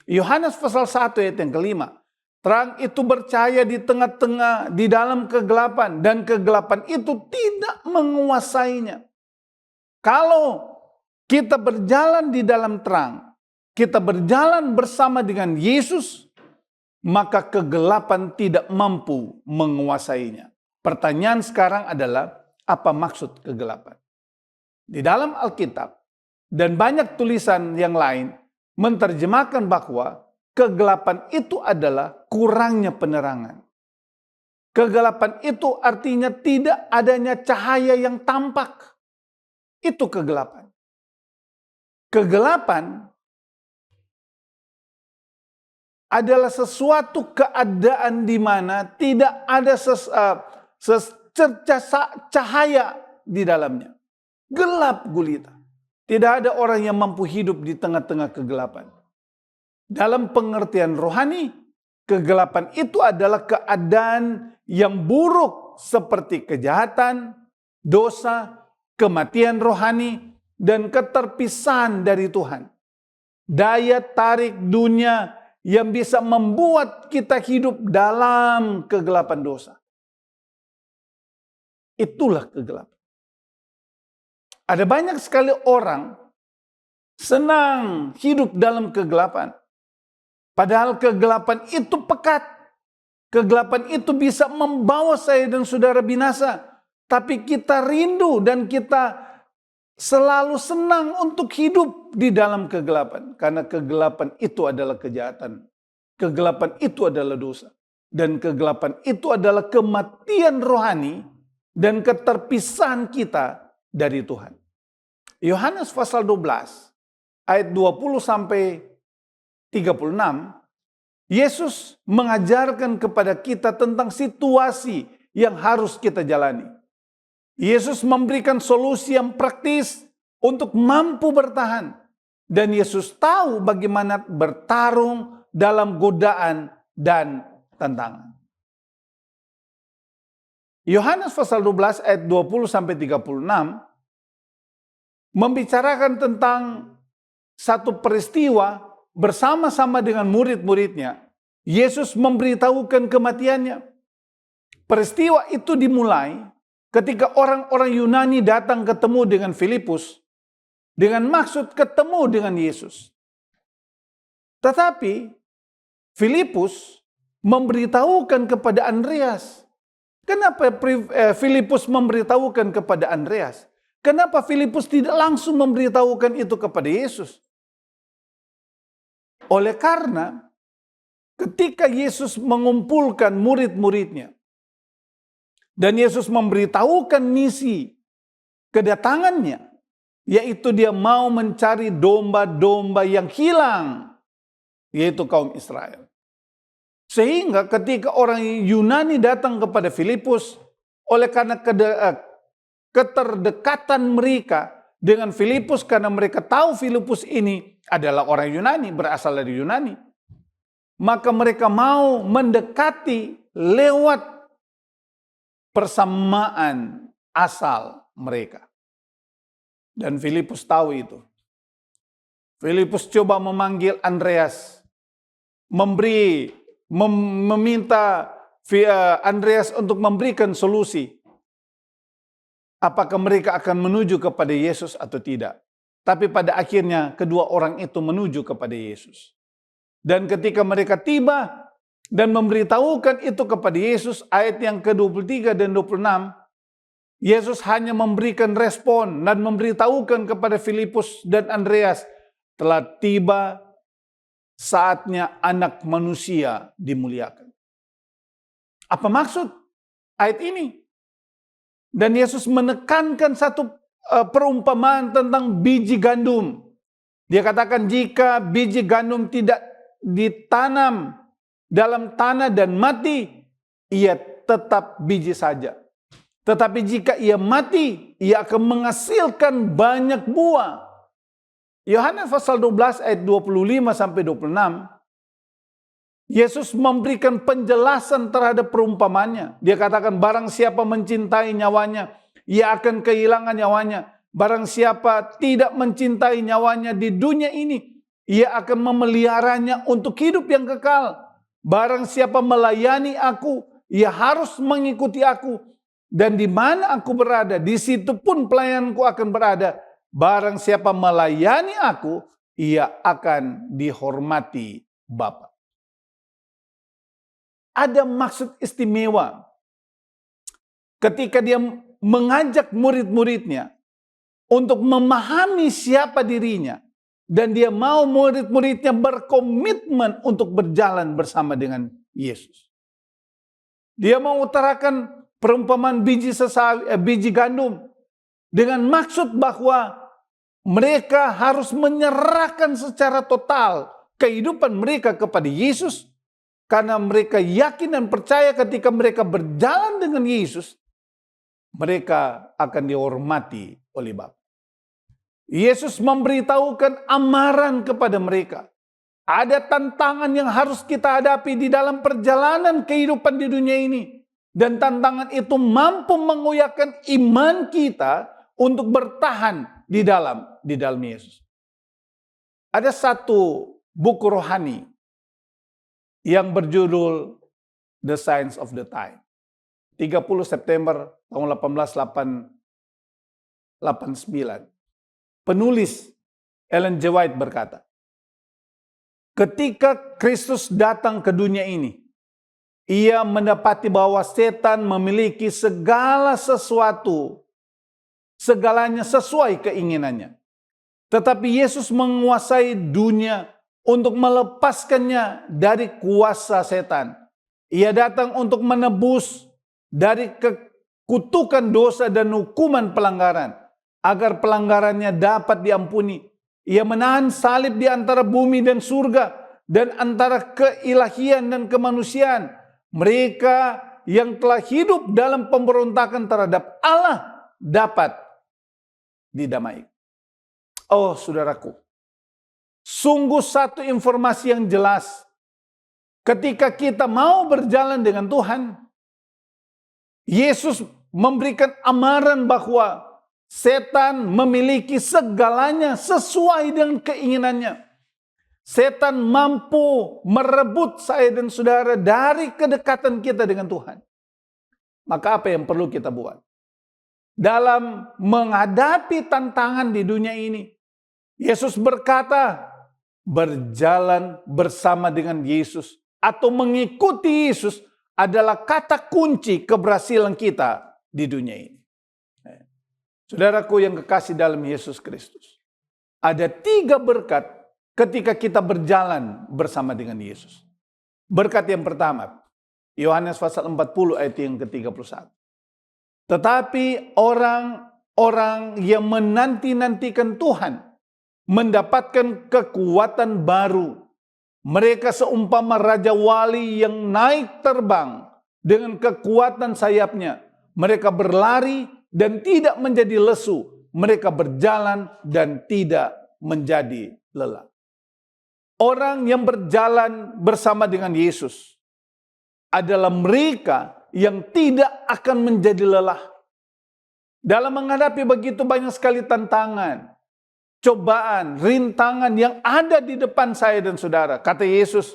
Yohanes pasal 1 ayat yang kelima. Terang itu bercahaya di tengah-tengah, di dalam kegelapan, dan kegelapan itu tidak menguasainya. Kalau kita berjalan di dalam terang, kita berjalan bersama dengan Yesus, maka kegelapan tidak mampu menguasainya. Pertanyaan sekarang adalah, apa maksud kegelapan? Di dalam Alkitab dan banyak tulisan yang lain menerjemahkan bahwa kegelapan itu adalah kurangnya penerangan. Kegelapan itu artinya tidak adanya cahaya yang tampak. Itu kegelapan. Kegelapan adalah sesuatu keadaan di mana tidak ada cahaya di dalamnya. Gelap gulita. Tidak ada orang yang mampu hidup di tengah-tengah kegelapan. Dalam pengertian rohani, kegelapan itu adalah keadaan yang buruk seperti kejahatan, dosa, kematian rohani, dan keterpisahan dari Tuhan. Daya tarik dunia yang bisa membuat kita hidup dalam kegelapan dosa. Itulah kegelapan. Ada banyak sekali orang senang hidup dalam kegelapan. Padahal kegelapan itu pekat. Kegelapan itu bisa membawa saya dan saudara binasa. Tapi kita rindu dan kita selalu senang untuk hidup di dalam kegelapan. Karena kegelapan itu adalah kejahatan. Kegelapan itu adalah dosa. Dan kegelapan itu adalah kematian rohani dan keterpisahan kita dari Tuhan. Yohanes pasal 12 ayat 20 sampai 36, Yesus mengajarkan kepada kita tentang situasi yang harus kita jalani. Yesus memberikan solusi yang praktis untuk mampu bertahan. Dan Yesus tahu bagaimana bertarung dalam godaan dan tantangan. Yohanes pasal 12 ayat 20 sampai 36 membicarakan tentang satu peristiwa bersama-sama dengan murid-muridnya. Yesus memberitahukan kematiannya. Peristiwa itu dimulai ketika orang-orang Yunani datang ketemu dengan Filipus dengan maksud ketemu dengan Yesus. Tetapi Filipus memberitahukan kepada Andreas. Kenapa Filipus memberitahukan kepada Andreas? Kenapa Filipus tidak langsung memberitahukan itu kepada Yesus? Oleh karena ketika Yesus mengumpulkan murid-muridnya dan Yesus memberitahukan misi kedatangannya, yaitu dia mau mencari domba-domba yang hilang, yaitu kaum Israel. Sehingga ketika orang Yunani datang kepada Filipus, oleh karena keterdekatan mereka dengan Filipus, karena mereka tahu Filipus ini adalah orang Yunani, berasal dari Yunani, maka mereka mau mendekati lewat persamaan asal mereka. Dan Filipus tahu itu. Filipus coba memanggil Andreas, meminta Andreas untuk memberikan solusi. Apakah mereka akan menuju kepada Yesus atau tidak. Tapi pada akhirnya kedua orang itu menuju kepada Yesus. Dan ketika mereka tiba dan memberitahukan itu kepada Yesus, ayat yang ke-23 dan 26, Yesus hanya memberikan respon dan memberitahukan kepada Filipus dan Andreas, telah tiba saatnya anak manusia dimuliakan. Apa maksud ayat ini? Dan Yesus menekankan satu perumpamaan tentang biji gandum. Dia katakan jika biji gandum tidak ditanam dalam tanah dan mati, ia tetap biji saja. Tetapi jika ia mati, ia akan menghasilkan banyak buah. Yohanes pasal 12 ayat 25 sampai 26, Yesus memberikan penjelasan terhadap perumpamannya. Dia katakan barang siapa mencintai nyawanya, ia akan kehilangan nyawanya. Barang siapa tidak mencintai nyawanya di dunia ini, ia akan memeliharanya untuk hidup yang kekal. Barang siapa melayani aku, ia harus mengikuti aku. Dan di mana aku berada, di situ pun pelayanku akan berada. Barang siapa melayani aku, ia akan dihormati Bapa. Ada maksud istimewa ketika dia mengajak murid-muridnya untuk memahami siapa dirinya. Dan dia mau murid-muridnya berkomitmen untuk berjalan bersama dengan Yesus. Dia mengutarakan perumpamaan biji gandum dengan maksud bahwa mereka harus menyerahkan secara total kehidupan mereka kepada Yesus, karena mereka yakin dan percaya ketika mereka berjalan dengan Yesus, mereka akan dihormati oleh Bapa. Yesus memberitahukan amaran kepada mereka. Ada tantangan yang harus kita hadapi di dalam perjalanan kehidupan di dunia ini. Dan tantangan itu mampu mengoyakkan iman kita untuk bertahan di dalam Yesus. Ada satu buku rohani yang berjudul The Signs of the Time. 30 September tahun 1889. Penulis Ellen G. White berkata, ketika Kristus datang ke dunia ini, ia mendapati bahwa setan memiliki segala sesuatu, segalanya sesuai keinginannya. Tetapi Yesus menguasai dunia untuk melepaskannya dari kuasa setan. Ia datang untuk menebus dari kekutukan dosa dan hukuman pelanggaran, agar pelanggarannya dapat diampuni. Ia menahan salib di antara bumi dan surga, dan antara keilahian dan kemanusiaan. Mereka yang telah hidup dalam pemberontakan terhadap Allah dapat didamaikan. Oh saudaraku, sungguh satu informasi yang jelas. Ketika kita mau berjalan dengan Tuhan, Yesus memberikan amaran bahwa setan memiliki segalanya sesuai dengan keinginannya. Setan mampu merebut saya dan saudara dari kedekatan kita dengan Tuhan. Maka apa yang perlu kita buat? Dalam menghadapi tantangan di dunia ini, Yesus berkata, berjalan bersama dengan Yesus atau mengikuti Yesus adalah kata kunci keberhasilan kita di dunia ini. Saudaraku yang kekasih dalam Yesus Kristus. Ada 3 berkat ketika kita berjalan bersama dengan Yesus. Berkat yang pertama, Yohanes pasal 40 ayat yang ke-31. Tetapi orang-orang yang menanti-nantikan Tuhan mendapatkan kekuatan baru. Mereka seumpama Raja Wali yang naik terbang dengan kekuatan sayapnya. Mereka berlari dan tidak menjadi lesu. Mereka berjalan dan tidak menjadi lelah. Orang yang berjalan bersama dengan Yesus adalah mereka yang tidak akan menjadi lelah. Dalam menghadapi begitu banyak sekali tantangan, cobaan, rintangan yang ada di depan saya dan saudara. Kata Yesus,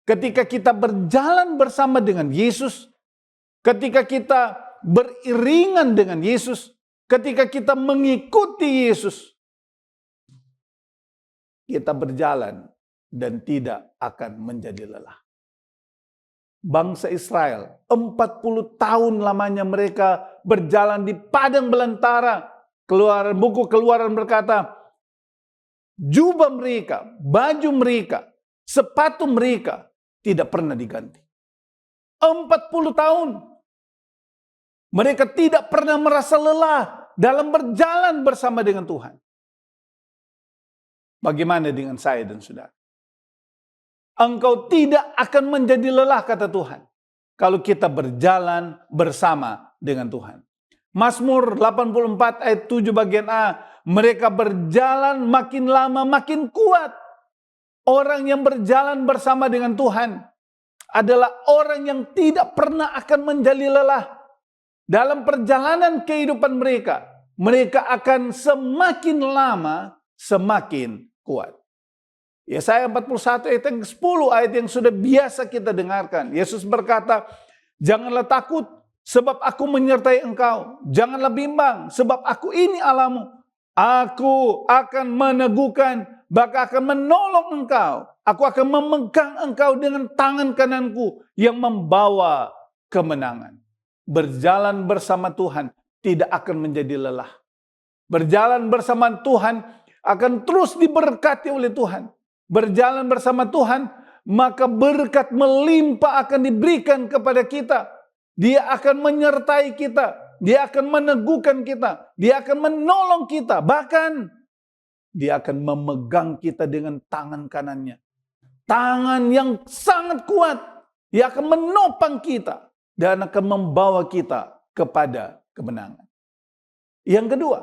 ketika kita berjalan bersama dengan Yesus, ketika kita beriringan dengan Yesus, ketika kita mengikuti Yesus, kita berjalan dan tidak akan menjadi lelah. Bangsa Israel, 40 tahun lamanya mereka berjalan di padang belantara. Buku Keluaran berkata, jubah mereka, baju mereka, sepatu mereka tidak pernah diganti. 40 tahun. Mereka tidak pernah merasa lelah dalam berjalan bersama dengan Tuhan. Bagaimana dengan saya dan saudara? Engkau tidak akan menjadi lelah, kata Tuhan, kalau kita berjalan bersama dengan Tuhan. Mazmur 84 ayat 7 bagian A, mereka berjalan makin lama makin kuat. Orang yang berjalan bersama dengan Tuhan adalah orang yang tidak pernah akan menjadi lelah. Dalam perjalanan kehidupan mereka, mereka akan semakin lama semakin kuat. Yesaya 41 ayat yang 10, ayat yang sudah biasa kita dengarkan. Yesus berkata, janganlah takut sebab aku menyertai engkau. Janganlah bimbang sebab aku ini Allahmu. Aku akan meneguhkan, bahkan akan menolong engkau. Aku akan memegang engkau dengan tangan kananku yang membawa kemenangan. Berjalan bersama Tuhan tidak akan menjadi lelah. Berjalan bersama Tuhan akan terus diberkati oleh Tuhan. Berjalan bersama Tuhan, maka berkat melimpah akan diberikan kepada kita. Dia akan menyertai kita. Dia akan meneguhkan kita. Dia akan menolong kita. Bahkan, dia akan memegang kita dengan tangan kanannya. Tangan yang sangat kuat. Dia akan menopang kita. Dan akan membawa kita kepada kemenangan. Yang kedua,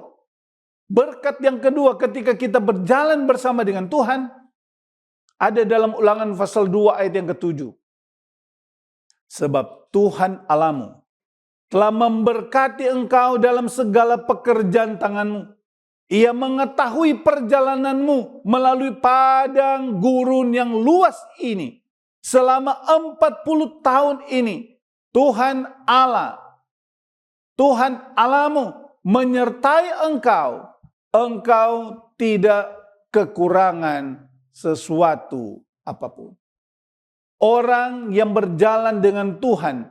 berkat yang kedua ketika kita berjalan bersama dengan Tuhan, ada dalam Ulangan pasal 2 ayat yang ke-7. Sebab Tuhan Allahmu telah memberkati engkau dalam segala pekerjaan tanganmu. Ia mengetahui perjalananmu melalui padang gurun yang luas ini. Selama 40 tahun ini, Tuhan Allahmu menyertai engkau. Engkau tidak kekurangan sesuatu apapun. Orang yang berjalan dengan Tuhan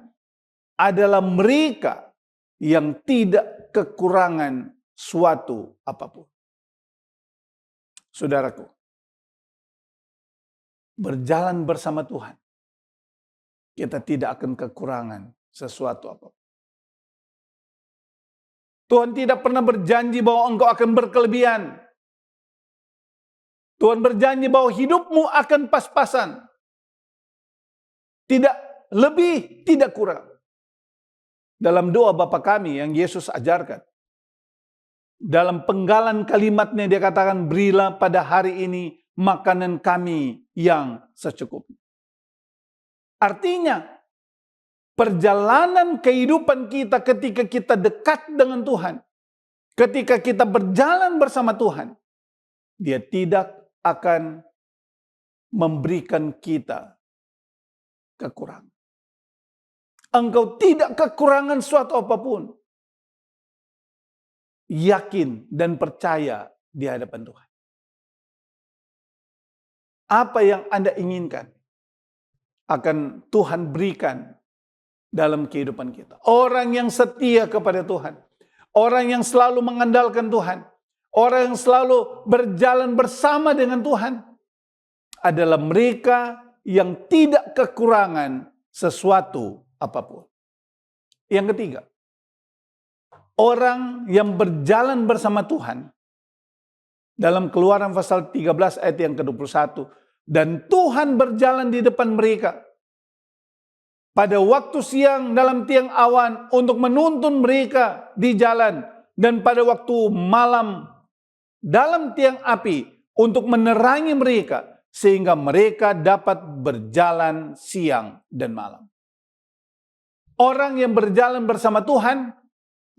adalah mereka yang tidak kekurangan suatu apapun. Saudaraku, berjalan bersama Tuhan, kita tidak akan kekurangan sesuatu apapun. Tuhan tidak pernah berjanji bahwa engkau akan berkelebihan. Tuhan berjanji bahwa hidupmu akan pas-pasan. Tidak lebih, tidak kurang. Dalam doa Bapa kami yang Yesus ajarkan. Dalam penggalan kalimatnya dia katakan, berilah pada hari ini makanan kami yang secukupnya. Artinya, perjalanan kehidupan kita ketika kita dekat dengan Tuhan, ketika kita berjalan bersama Tuhan, dia tidak akan memberikan kita kekurangan. Engkau tidak kekurangan suatu apapun. Yakin dan percaya di hadapan Tuhan. Apa yang Anda inginkan akan Tuhan berikan dalam kehidupan kita. Orang yang setia kepada Tuhan. Orang yang selalu mengandalkan Tuhan. Orang yang selalu berjalan bersama dengan Tuhan adalah mereka yang tidak kekurangan sesuatu apapun. Yang ketiga, orang yang berjalan bersama Tuhan dalam Keluaran pasal 13 ayat yang ke-21, dan Tuhan berjalan di depan mereka pada waktu siang dalam tiang awan untuk menuntun mereka di jalan, dan pada waktu malam dalam tiang api untuk menerangi mereka, sehingga mereka dapat berjalan siang dan malam. Orang yang berjalan bersama Tuhan,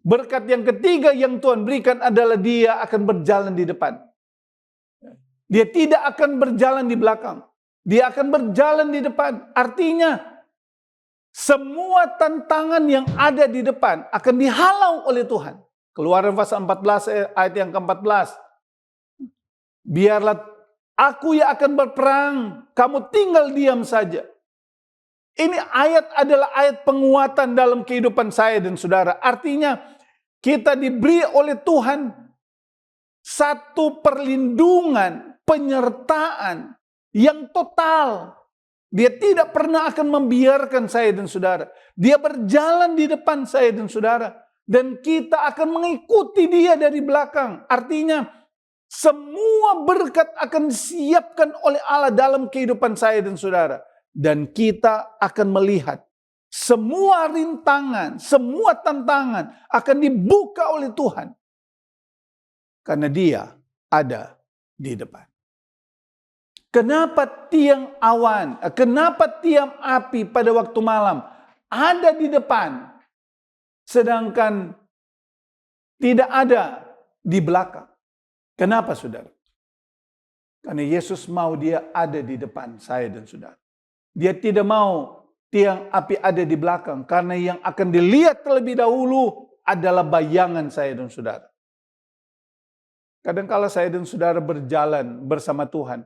berkat yang ketiga yang Tuhan berikan adalah dia akan berjalan di depan. Dia tidak akan berjalan di belakang. Dia akan berjalan di depan. Artinya, semua tantangan yang ada di depan akan dihalau oleh Tuhan. Keluaran pasal 14 ayat yang ke-14. Biarlah aku yang akan berperang, kamu tinggal diam saja. Ini ayat adalah ayat penguatan dalam kehidupan saya dan saudara. Artinya kita diberi oleh Tuhan satu perlindungan, penyertaan yang total. Dia tidak pernah akan membiarkan saya dan saudara. Dia berjalan di depan saya dan saudara. Dan kita akan mengikuti dia dari belakang. Artinya semua berkat akan disiapkan oleh Allah dalam kehidupan saya dan saudara. Dan kita akan melihat semua rintangan, semua tantangan akan dibuka oleh Tuhan. Karena dia ada di depan. Kenapa tiang awan, kenapa tiang api pada waktu malam ada di depan, sedangkan tidak ada di belakang? Kenapa, saudara? Karena Yesus mau dia ada di depan saya dan saudara. Dia tidak mau tiang api ada di belakang. Karena yang akan dilihat terlebih dahulu adalah bayangan saya dan saudara. Kadang-kala saya dan saudara berjalan bersama Tuhan.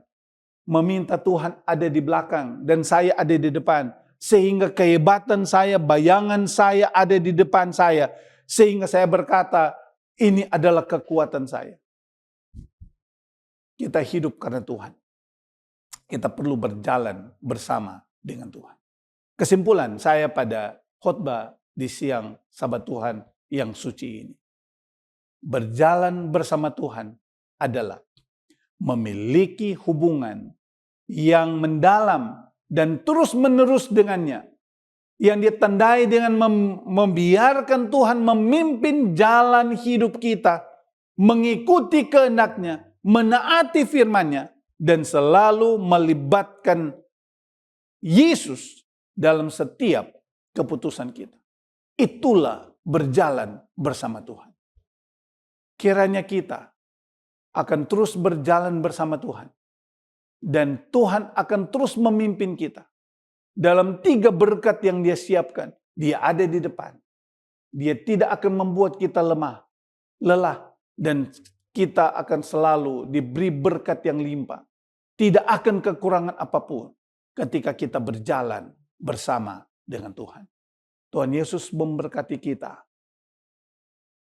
Meminta Tuhan ada di belakang dan saya ada di depan. Sehingga kehebatan saya, bayangan saya ada di depan saya. Sehingga saya berkata, ini adalah kekuatan saya. Kita hidup karena Tuhan. Kita perlu berjalan bersama dengan Tuhan. Kesimpulan saya pada khotbah di siang Sabat Tuhan yang suci ini. Berjalan bersama Tuhan adalah memiliki hubungan yang mendalam dan terus-menerus dengannya. Yang ditandai dengan membiarkan Tuhan memimpin jalan hidup kita, mengikuti kehendak-Nya, menaati firman-Nya, dan selalu melibatkan Yesus dalam setiap keputusan kita. Itulah berjalan bersama Tuhan. Kiranya kita akan terus berjalan bersama Tuhan. Dan Tuhan akan terus memimpin kita. Dalam 3 berkat yang Dia siapkan. Dia ada di depan. Dia tidak akan membuat kita lelah. Dan kita akan selalu diberi berkat yang limpah. Tidak akan kekurangan apapun ketika kita berjalan bersama dengan Tuhan. Tuhan Yesus memberkati kita.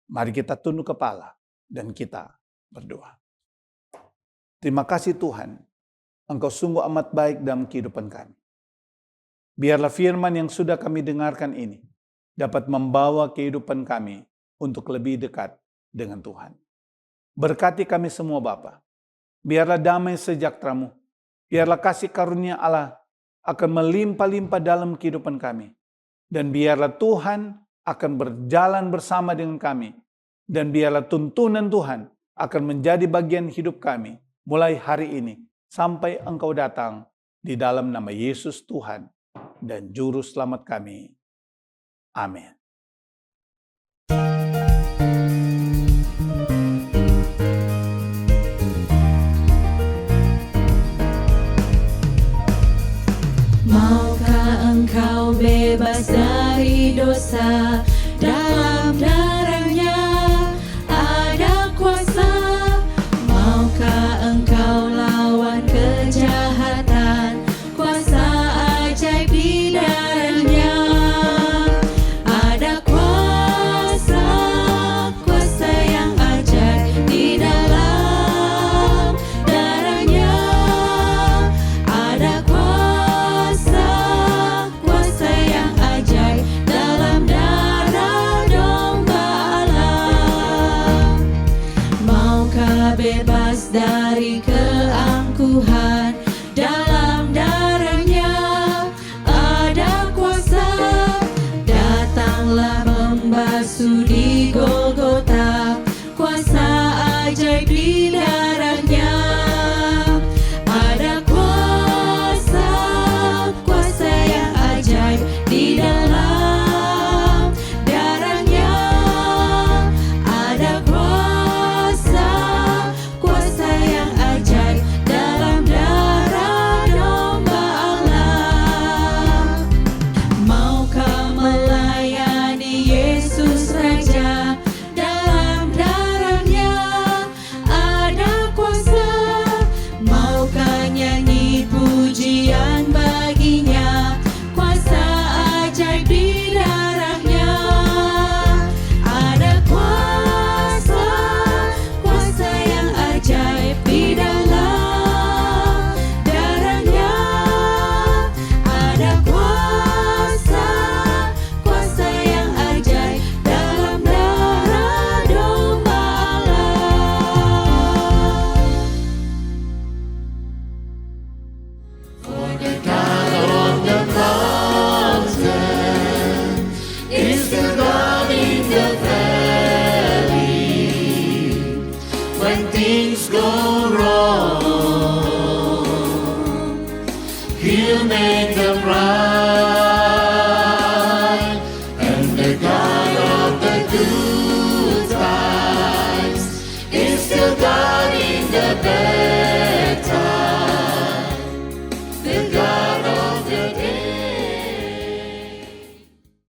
Mari kita tunduk kepala dan kita berdoa. Terima kasih Tuhan, Engkau sungguh amat baik dalam kehidupan kami. Biarlah firman yang sudah kami dengarkan ini dapat membawa kehidupan kami untuk lebih dekat dengan Tuhan. Berkati kami semua Bapa. Biarlah damai sejahtera-Mu, biarlah kasih karunia Allah akan melimpah-limpah dalam kehidupan kami. Dan biarlah Tuhan akan berjalan bersama dengan kami. Dan biarlah tuntunan Tuhan akan menjadi bagian hidup kami mulai hari ini sampai Engkau datang di dalam nama Yesus Tuhan dan Juru Selamat kami. Amin. Maukah engkau bebas dari dosa? Dalam darah-Nya ada kuasa. Maukah engkau lawan kejahatan? Kuasa ajaib di darah-Nya. Ada kuasa, kuasa yang ajaib di dalam darah-Nya. Ada kuasa, kuasa yang ajaib dalam darah domba Allah. Maukah bebas dari keangkuhan? Dalam darah-Nya ada kuasa. Datanglah membasuh di Golgota. Kuasa ajaib di darah-Nya. Ada kuasa, kuasa yang ajaib di dalam darah-Nya. Ada kuasa, kuasa yang ajaib dalam darah domba Allah. Maukah melayani Yesus Raja? Dalam darah-Nya ada kuasa. Maukah nyanyi pujian bagi-Nya? Kuasa ajaib di darah-Nya.